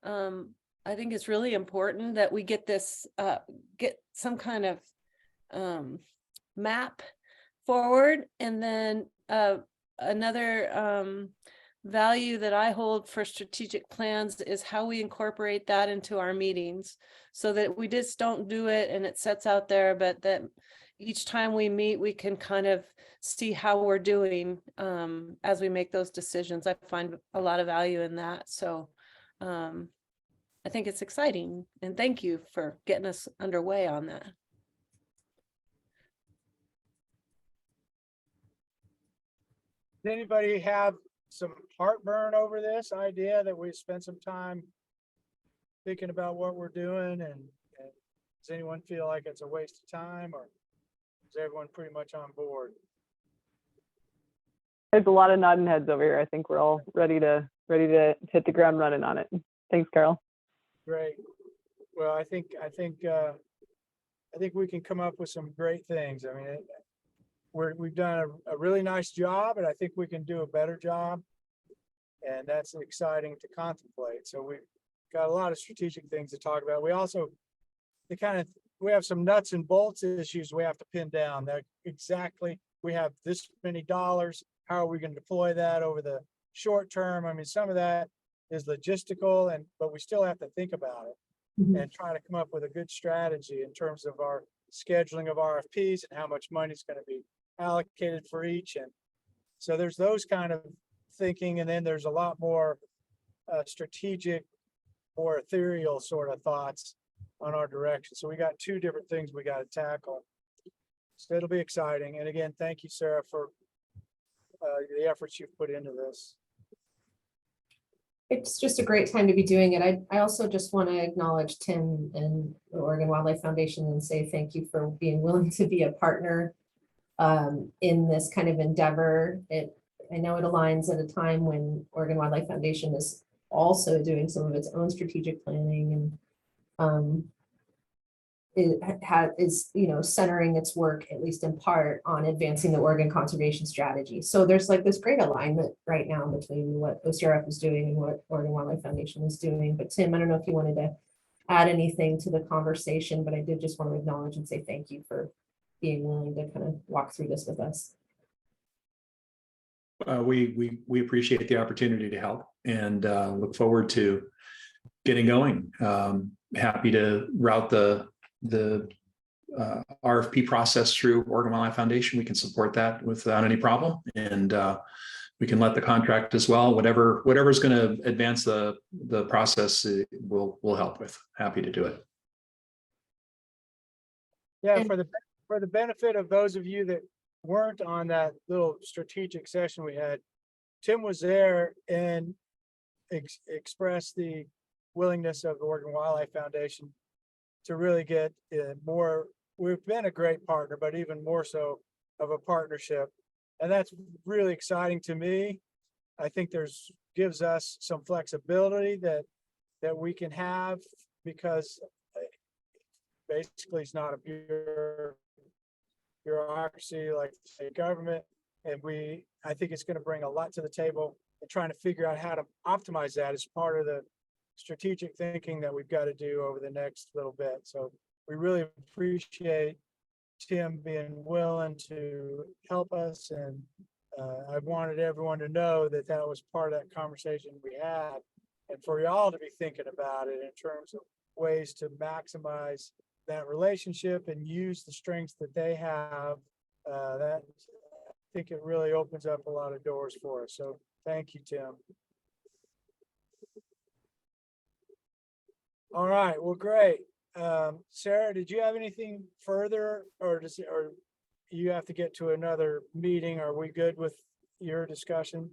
I think it's really important that we get this, get some kind of map forward. And then another value that I hold for strategic plans is how we incorporate that into our meetings, so that we just don't do it and it sets out there, but that each time we meet, we can kind of see how we're doing as we make those decisions. I find a lot of value in that. So I think it's exciting, and thank you for getting us underway on that. Does anybody have some heartburn over this idea that we spend some time thinking about what we're doing, and does anyone feel like it's a waste of time, or is everyone pretty much on board? There's a lot of nodding heads over here. I think we're all ready to hit the ground running on it. Thanks, Carol. Great. Well, I think we can come up with some great things. I mean, we've done a really nice job, and I think we can do a better job, and that's exciting to contemplate. So we've got a lot of strategic things to talk about. We also, we have some nuts and bolts issues we have to pin down. That exactly, we have this many dollars. How are we going to deploy that over the short term? I mean, some of that is logistical, but we still have to think about it and try to come up with a good strategy in terms of our scheduling of RFPs and how much money is going to be allocated for each. And so there's those kind of thinking, and then there's a lot more strategic, more ethereal sort of thoughts on our direction. So we got two different things we got to tackle. So it'll be exciting. And again, thank you, Sarah, for the efforts you've put into this. It's just a great time to be doing it. I also just want to acknowledge Tim and the Oregon Wildlife Foundation and say thank you for being willing to be a partner in this kind of endeavor. I know it aligns at a time when Oregon Wildlife Foundation is also doing some of its own strategic planning, and is, you know, centering its work, at least in part, on advancing the Oregon conservation strategy. So there's like this great alignment right now between what OCRF is doing and what Oregon Wildlife Foundation is doing. But Tim, I don't know if you wanted to add anything to the conversation, but I did just want to acknowledge and say thank you for being willing to kind of walk through this with us. We appreciate the opportunity to help and look forward to getting going. Happy to route the RFP process through Oregon Wildlife Foundation. We can support that without any problem, and we can let the contract as well. Whatever is going to advance the process, we'll help with. Happy to do it. Yeah, And- for the benefit of those of you that weren't on that little strategic session we had, Tim was there and expressed the willingness of the Oregon Wildlife Foundation to really get more. We've been a great partner, but even more so of a partnership. And that's really exciting to me. I think gives us some flexibility that we can have, because basically it's not a bureaucracy like the state government. And I think it's going to bring a lot to the table and trying to figure out how to optimize that as part of the strategic thinking that we've got to do over the next little bit. So we really appreciate Tim being willing to help us. And I wanted everyone to know that that was part of that conversation we had, and for y'all to be thinking about it in terms of ways to maximize that relationship and use the strengths that they have. That I think it really opens up a lot of doors for us. So thank you, Tim. All right, well, great. Sarah, did you have anything further, or you have to get to another meeting? Are we good with your discussion?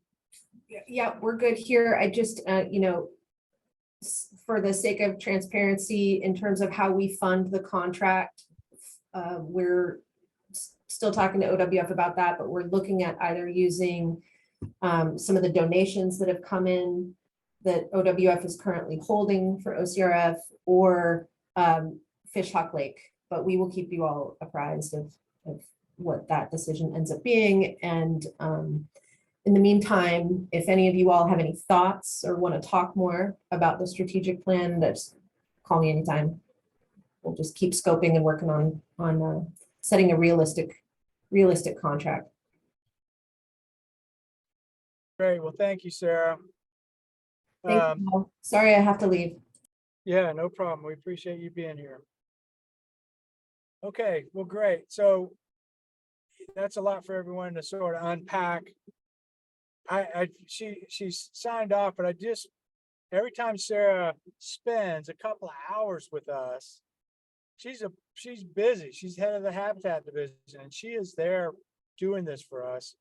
Yeah, we're good here. I just, you know, for the sake of transparency in terms of how we fund the contract, we're still talking to OWF about that, but we're looking at either using some of the donations that have come in that OWF is currently holding for OCRF, or Fish Hawk Lake. But we will keep you all apprised of what that decision ends up being. And in the meantime, if any of you all have any thoughts or want to talk more about the strategic plan, just call me anytime. We'll just keep scoping and working on setting a realistic contract. Great. Well, thank you, Sarah. Thank you all. Sorry, I have to leave. Yeah, no problem. We appreciate you being here. Okay, well, great. So that's a lot for everyone to sort of unpack. She's signed off, but every time Sarah spends a couple of hours with us, she's busy. She's head of the Habitat Division, and she is there doing this for us.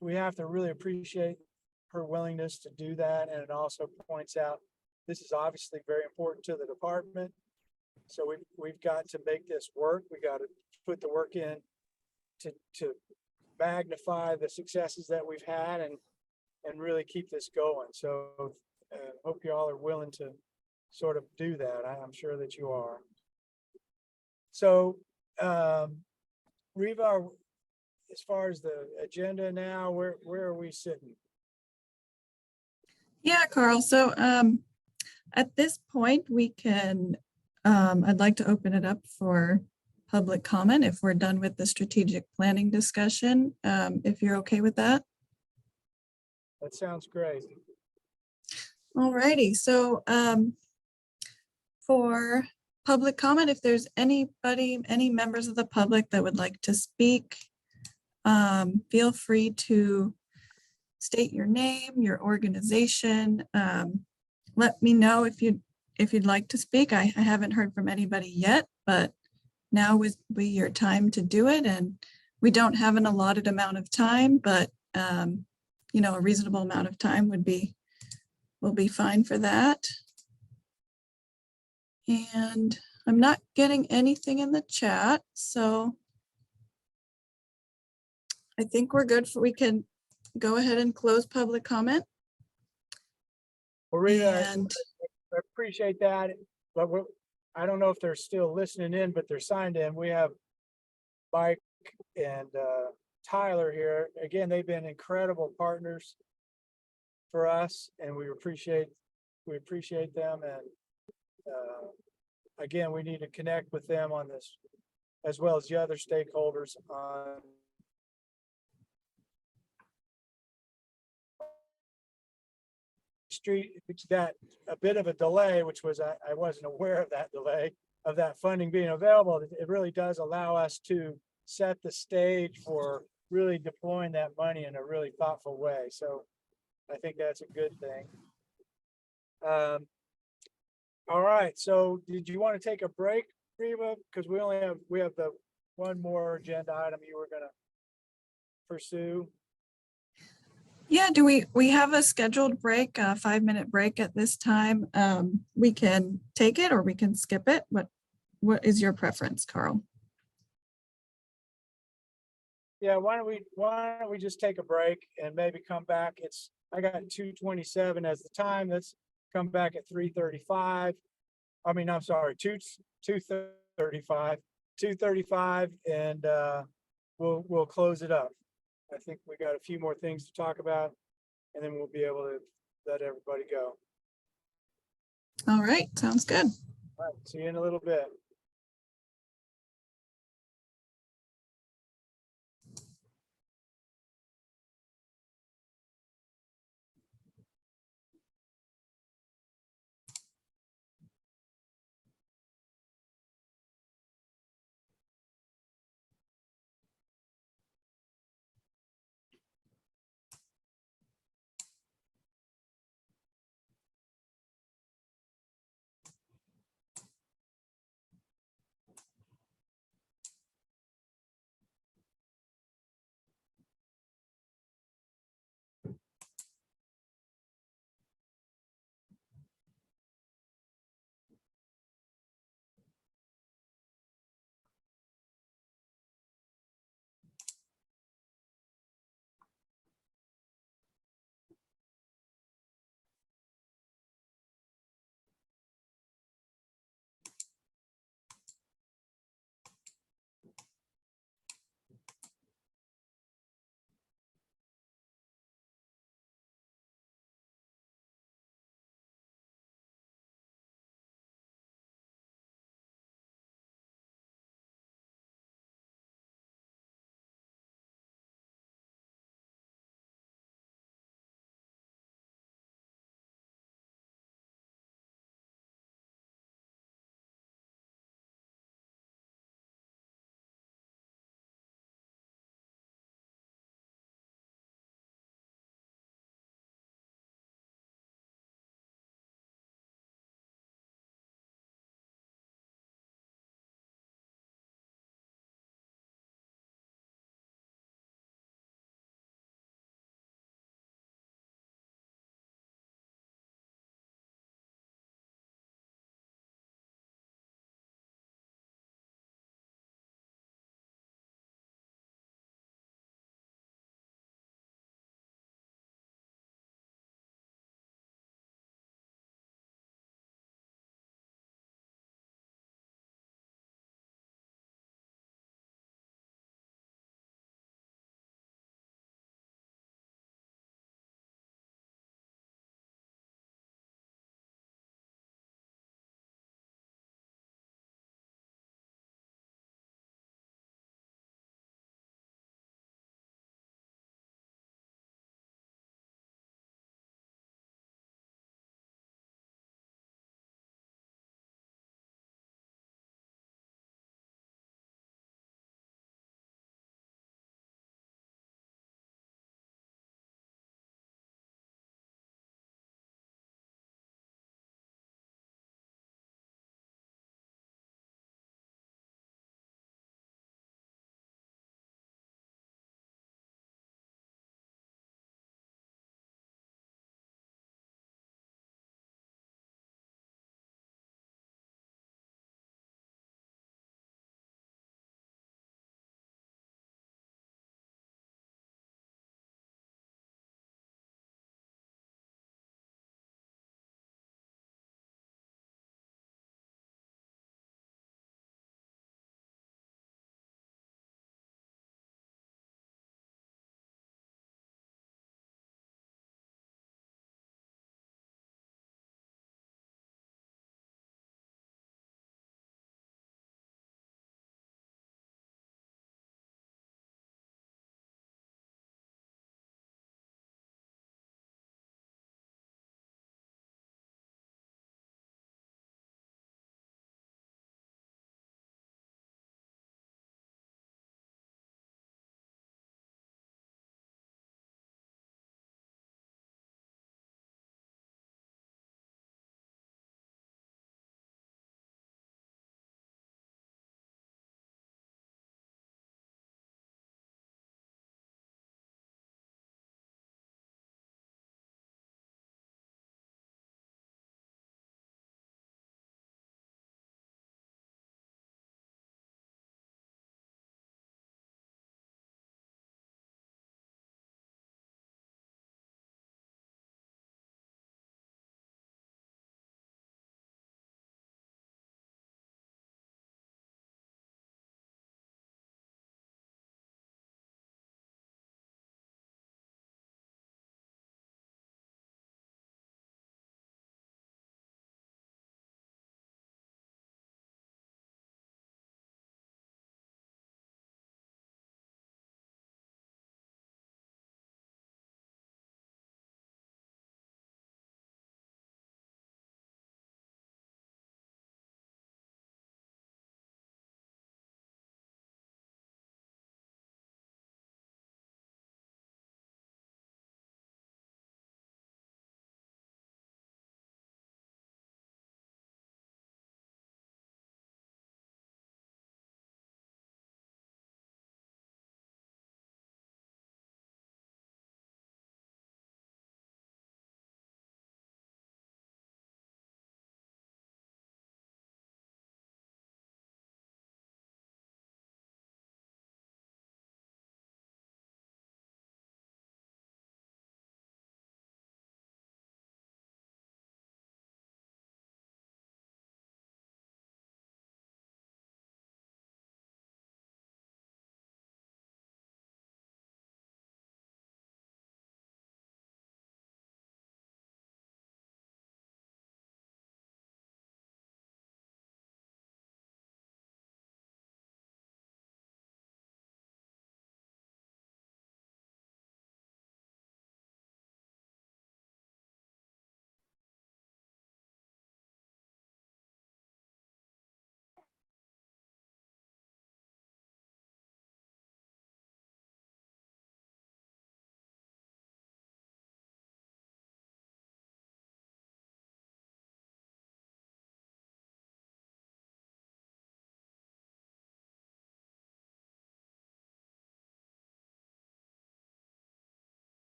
We have to really appreciate her willingness to do that. And it also points out this is obviously very important to the department. So we've got to make this work. We got to put the work in to magnify the successes that we've had and really keep this going. So hope you all are willing to sort of do that. I'm sure that you are. So Reva, as far as the agenda now, where are we sitting? Yeah, Carl. So at this point, we can, I'd like to open it up for public comment if we're done with the strategic planning discussion, if you're okay with that. That sounds great. All righty. So for public comment, if there's any members of the public that would like to speak, feel free to state your name, your organization. Let me know if you'd like to speak. I haven't heard from anybody yet, but now would be your time to do it. And we don't have an allotted amount of time, but you know, a reasonable amount of time will be fine for that. And I'm not getting anything in the chat, so I think we're good we can go ahead and close public comment. Well, Rita, And I appreciate that, but I don't know if they're still listening in, but they're signed in. We have Mike and Tyler here. Again, they've been incredible partners for us, and we appreciate them. And again, we need to connect with them on this, as well as the other stakeholders on street. That a bit of a delay, which was I wasn't aware of that delay of that funding being available. It really does allow us to set the stage for really deploying that money in a really thoughtful way. So I think that's a good thing. All right, so did you want to take a break, Reba? Because we have the one more agenda item you were gonna pursue. Yeah, do we have a scheduled break, a 5-minute break at this time? We can take it or we can skip it. What is your preference, Carl? Yeah, why don't we just take a break and maybe come back? I got 2:27 as the time. Let's come back at 3:35. I mean, I'm sorry, 2:35, 2:35, and we'll close it up. I think we got a few more things to talk about, and then we'll be able to let everybody go. All right, sounds good. All right, see you in a little bit.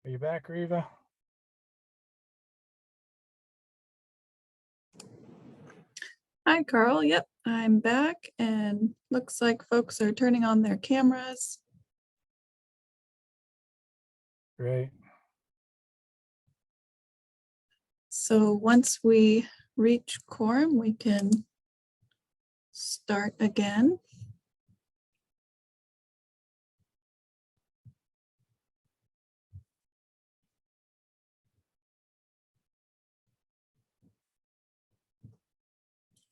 Are you back, Reva? Hi, Carl. Yep, I'm back and looks like folks are turning on their cameras. Great. So once we reach quorum, we can start again.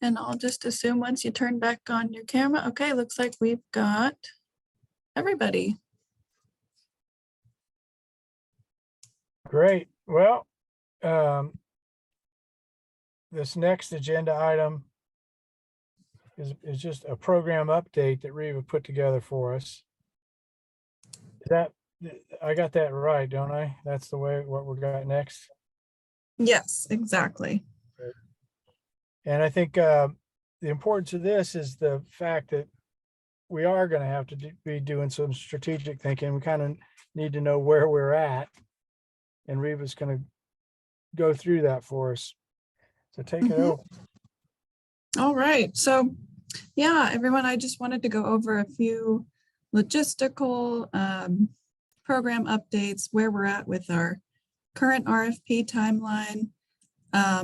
And I'll just assume once you turn back on your camera, okay, looks like we've got everybody. Great. Well, this next agenda item is just a program update that Reva put together for us. That, I got that right, don't I? That's the way, what we got next. Yes, exactly. And I think the importance of this is the fact that we are going to have to be doing some strategic thinking. We kind of need to know where we're at. And Reva's going to go through that for us. So take it over. All right. So, yeah, everyone, I just wanted to go over a few logistical program updates, where we're at with our current RFP timeline,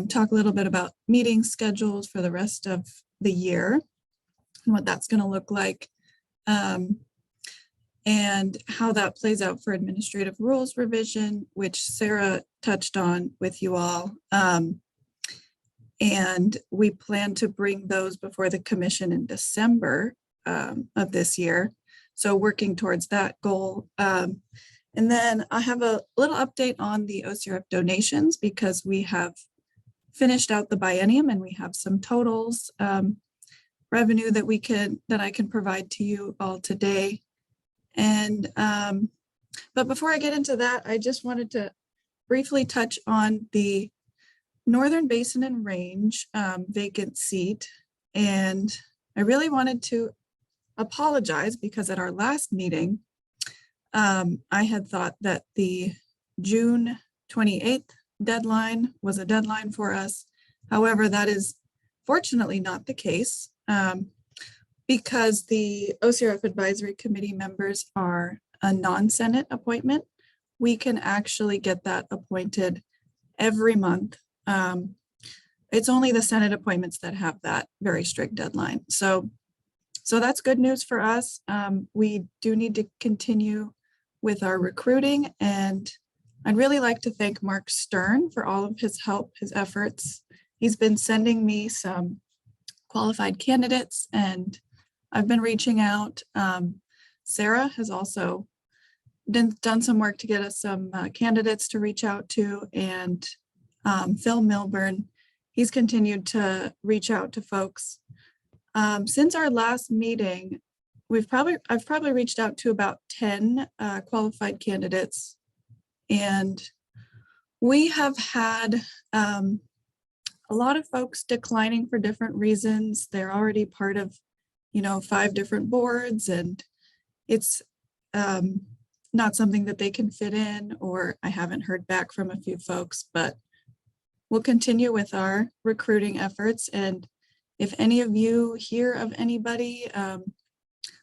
talk a little bit about meeting schedules for the rest of the year and what that's going to look like, and how that plays out for administrative rules revision, which Sarah touched on with you all. And we plan to bring those before the commission in December of this year. So working towards that goal. And then I have a little update on the OCRF donations because we have finished out the biennium and we have some totals revenue that I can provide to you all today. And but before I get into that, I just wanted to briefly touch on the Northern Basin and Range vacant seat. And I really wanted to apologize because at our last meeting, I had thought that the June 28th deadline was a deadline for us. However, that is fortunately not the case because the OCRF Advisory Committee members are a non-Senate appointment. We can actually get that appointed every month. It's only the Senate appointments that have that very strict deadline. So that's good news for us. We do need to continue with our recruiting, and I'd really like to thank Mark Stern for all of his help, his efforts. He's been sending me some qualified candidates and I've been reaching out. Sarah has also done some work to get us some candidates to reach out to, and Phil Milburn, he's continued to reach out to folks. Since our last meeting, I've probably reached out to about 10 qualified candidates, and we have had a lot of folks declining for different reasons. They're already part of, 5 different boards, and it's not something that they can fit in, or I haven't heard back from a few folks, but we'll continue with our recruiting efforts. And if any of you hear of anybody,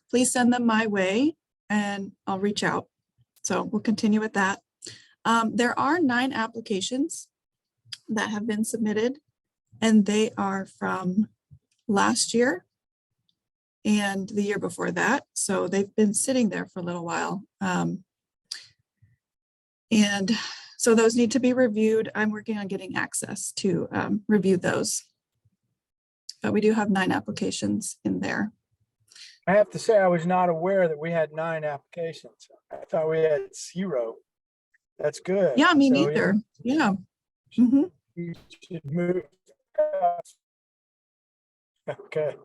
please send them my way and I'll reach out. So we'll continue with that. There are 9 applications that have been submitted, and they are from last year and the year before that. So they've been sitting there for a little while. And so those need to be reviewed. I'm working on getting access to review those. But we do have 9 applications in there. I have to say, I was not aware that we had 9 applications. I thought we had 0. That's good. Yeah, me So, neither. Yeah. Mhm. You should move. Okay.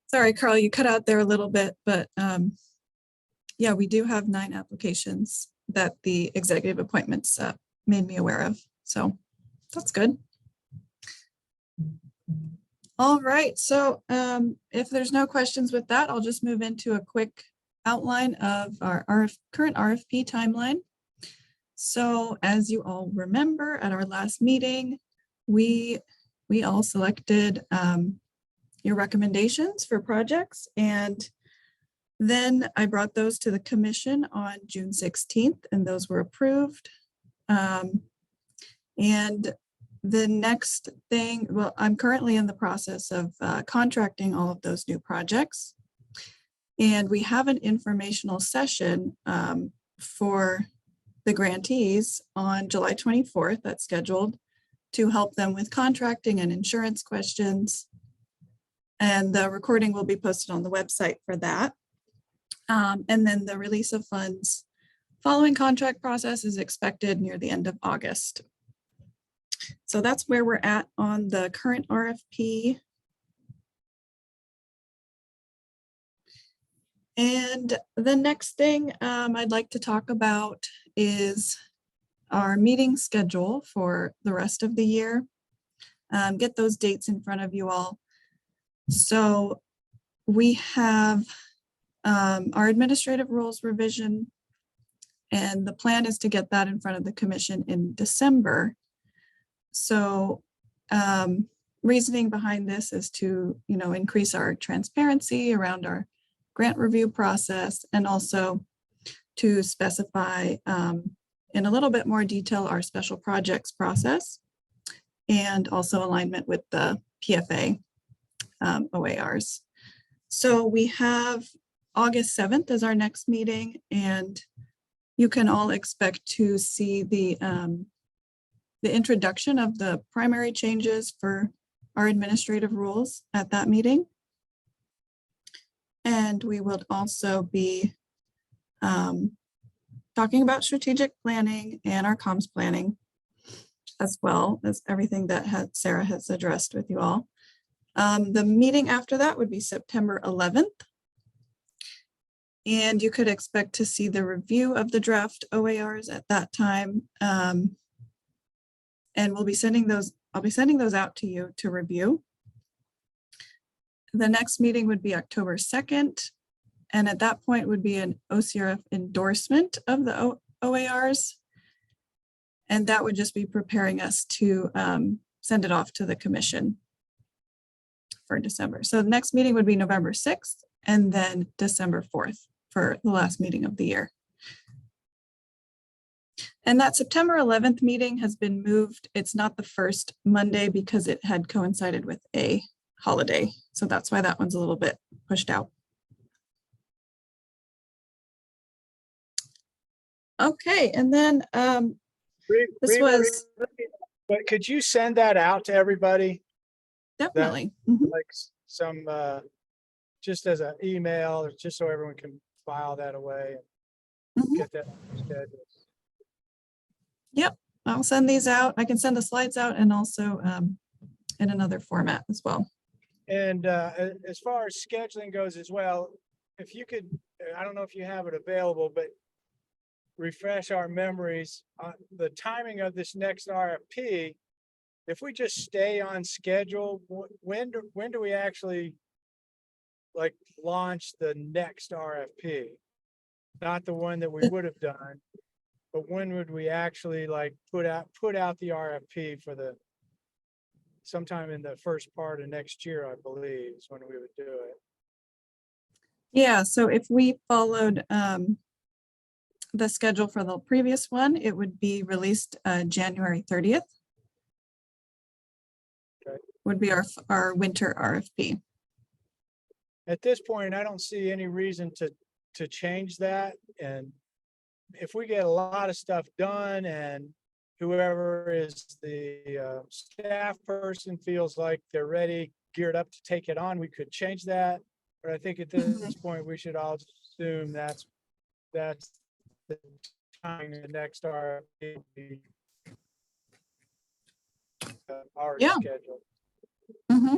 Sorry, Carl, you cut out there a little bit, but yeah, we do have 9 applications that the executive appointments made me aware of. So that's good. All right, so if there's no questions with that, I'll just move into a quick outline of our current RFP timeline. So as you all remember at our last meeting, we all selected your recommendations for projects, and then I brought those to the commission on June 16th, and those were approved. And the next thing, well, I'm currently in the process of contracting all of those new projects. And we have an informational session for the grantees on July 24th that's scheduled to help them with contracting and insurance questions. And the recording will be posted on the website for that. And then the release of funds following contract process is expected near the end of August. So that's where we're at on the current RFP. And the next thing I'd like to talk about is our meeting schedule for the rest of the year. Get those dates in front of you all. So we have our administrative rules revision, and the plan is to get that in front of the commission in December. So reasoning behind this is to, increase our transparency around our grant review process, and also to specify in a little bit more detail our special projects process, and also alignment with the PFA OARs. So we have August 7th as our next meeting, and you can all expect to see the introduction of the primary changes for our administrative rules at that meeting. And we will also be talking about strategic planning and our comms planning, as well as everything that Sarah has addressed with you all. The meeting after that would be September 11th. And you could expect to see the review of the draft OARs at that time. And I'll be sending those out to you to review. The next meeting would be October 2nd. And at that point would be an OCRF endorsement of the OARs. And that would just be preparing us to send it off to the commission for December. So the next meeting would be November 6th and then December 4th for the last meeting of the year. And that September 11th meeting has been moved. It's not the first Monday because it had coincided with a holiday. So that's why that one's a little bit pushed out. Okay, and then this was But could you send that out to everybody? definitely. Mhm. Like some, just as an email, or just so everyone can file that away and Mhm. get that scheduled. Yep, I'll send these out. I can send the slides out and also in another format as well. And as far as scheduling goes as well, if you could, I don't know if you have it available, but refresh our memories on the timing of this next RFP. If we just stay on schedule, when do we actually like launch the next RFP? Not the one that we would have done, but when would we actually like put out the RFP for the sometime in the first part of next year, I believe, is when we would do it. Yeah, so if we followed the schedule for the previous one, it would be released January 30th. Okay. Would be our winter RFP. At this point, I don't see any reason to change that. And if we get a lot of stuff done and whoever is the staff person feels like they're ready, geared up to take it on, we could change that. But I think at this point, we should all assume that's the time the next RFP will be already Yeah. scheduled. Mm-hmm.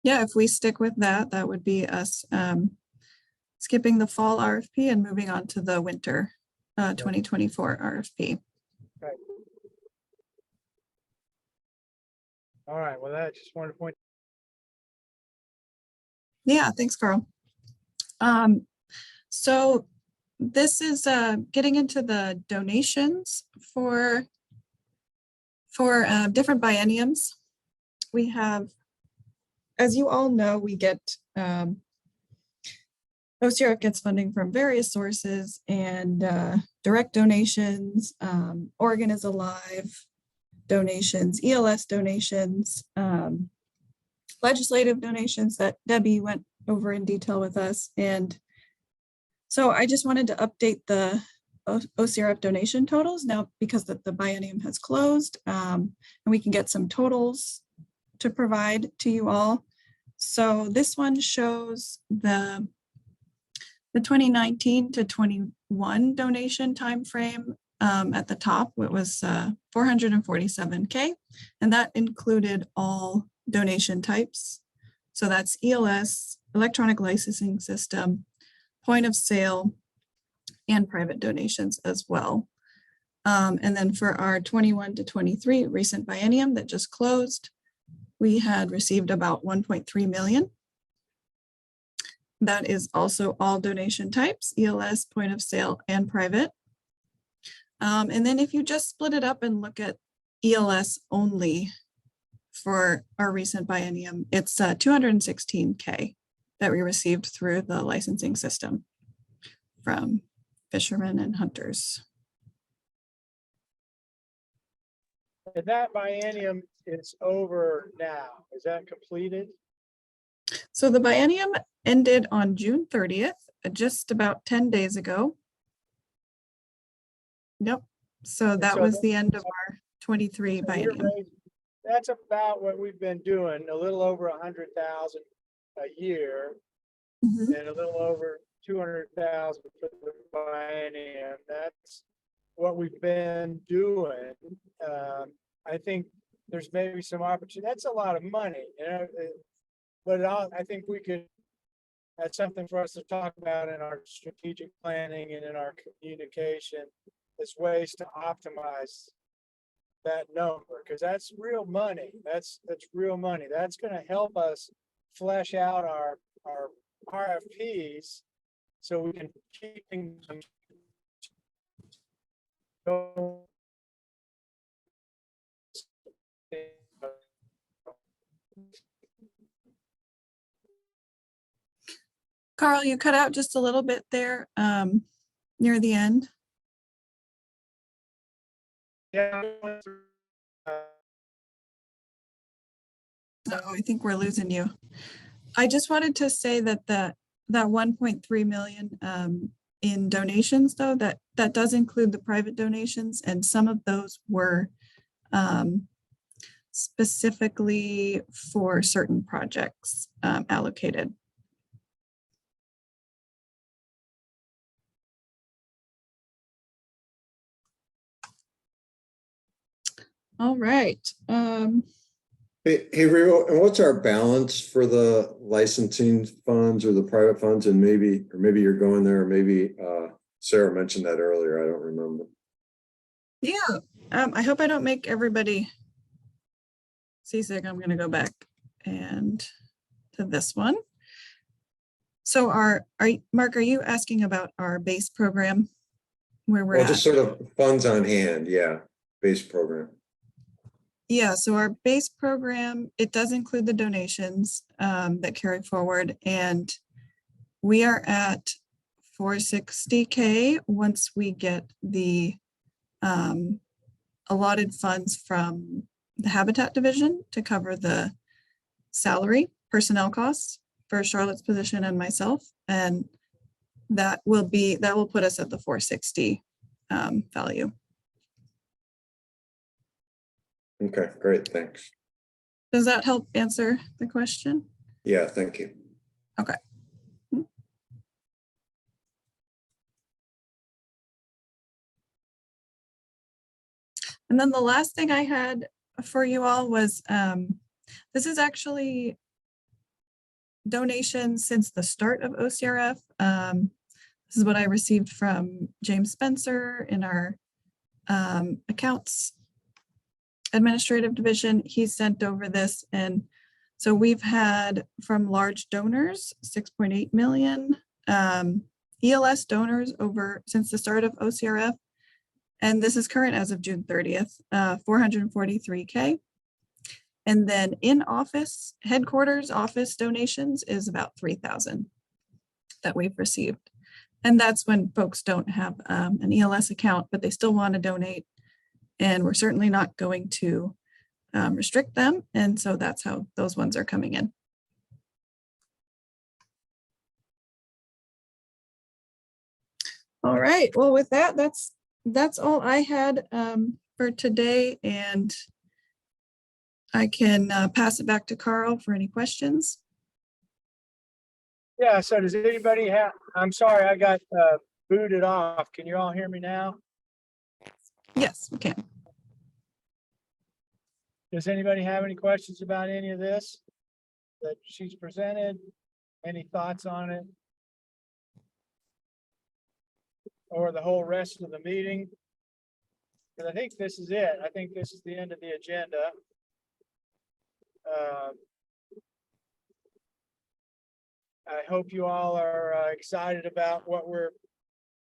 Yeah, if we stick with that, that would be us skipping the fall RFP and moving on to the winter 2024 RFP. Right. All right, well, I just wanted to point. Yeah, thanks, Carl. So this is getting into the donations for different bienniums. We have, as you all know, we get OCRF gets funding from various sources and direct donations, Oregon is Alive donations, ELS donations, legislative donations that Debbie went over in detail with us. And so I just wanted to update the OCRF donation totals now because the biennium has closed, and we can get some totals to provide to you all. So this one shows the 2019 to 21 donation timeframe. At the top, it was 447K, and that included all donation types. So that's ELS, electronic licensing system, point of sale, and private donations as well. And then for our 21 to 23 recent biennium that just closed, we had received about 1.3 million. That is also all donation types, ELS, point of sale, and private. And then if you just split it up and look at ELS only for our recent biennium, it's 216K that we received through the licensing system from fishermen and hunters. And that biennium is over now. Is that completed? So the biennium ended on June 30th, just about 10 days ago. Yep. So that so was that- the end of our 23 So biennium. that's about what we've been doing, a little over 100,000 a year Mhm. and a little over 200,000 for the biennium. That's what we've been doing. I think there's maybe some opportunity. That's a lot of money, you know, but I think we could, that's something for us to talk about in our strategic planning and in our communication. There's ways to optimize that number, because that's real money. That's real money. That's going to help us flesh out our RFPs so we can keep things. Carl, you cut out just a little bit there near the end. Yeah. Oh, I think we're losing you. I just wanted to say that that 1.3 million in donations, though, that does include the private donations, and some of those were specifically for certain projects allocated. All right. Hey, Rico, and what's our balance for the licensing funds or the private funds? And maybe you're going there, or maybe Sarah mentioned that earlier. I don't remember. Yeah, I hope I don't make everybody seasick. I'm going to go back and to this one. So Mark, are you asking about our base program where we're Well, at? just sort of funds on hand. Yeah, base program. Yeah, so our base program, it does include the donations that carry forward, and we are at 460K once we get the allotted funds from the Habitat Division to cover the salary personnel costs for Charlotte's position and myself, and that will put us at the 460 value. Okay, great. Thanks. Does that help answer the question? Yeah, thank you. Okay. And then the last thing I had for you all was, this is actually donations since the start of OCRF. This is what I received from James Spencer in our accounts administrative division. He sent over this, and so we've had from large donors 6.8 million, ELS donors over since the start of OCRF. And this is current as of June 30th, 443K. And then in office, headquarters office donations is about 3,000 that we've received. And that's when folks don't have an ELS account, but they still want to donate. And we're certainly not going to restrict them. And so that's how those ones are coming in. All right, well, with that, that's all I had for today, and I can pass it back to Carl for any questions. Yeah, so does anybody have, I'm sorry, I got booted off. Can you all hear me now? Yes, we can. Does anybody have any questions about any of this that she's presented? Any thoughts on it? Or the whole rest of the meeting? Because I think this is it. I think this is the end of the agenda. I hope you all are excited about what we're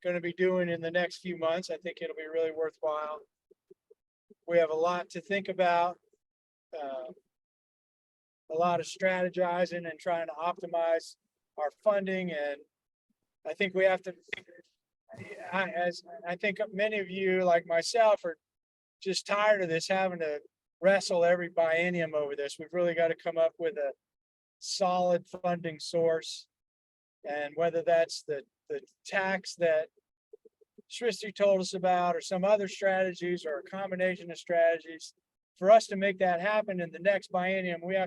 going to be doing in the next few months. I think it'll be really worthwhile. We have a lot to think about, a lot of strategizing and trying to optimize our funding. And I think we have to, I think many of you, like myself, are just tired of this, having to wrestle every biennium over this. We've really got to come up with a solid funding source. And whether that's the tax that Srishti told us about, or some other strategies, or a combination of strategies, for us to make that happen in the next biennium, we have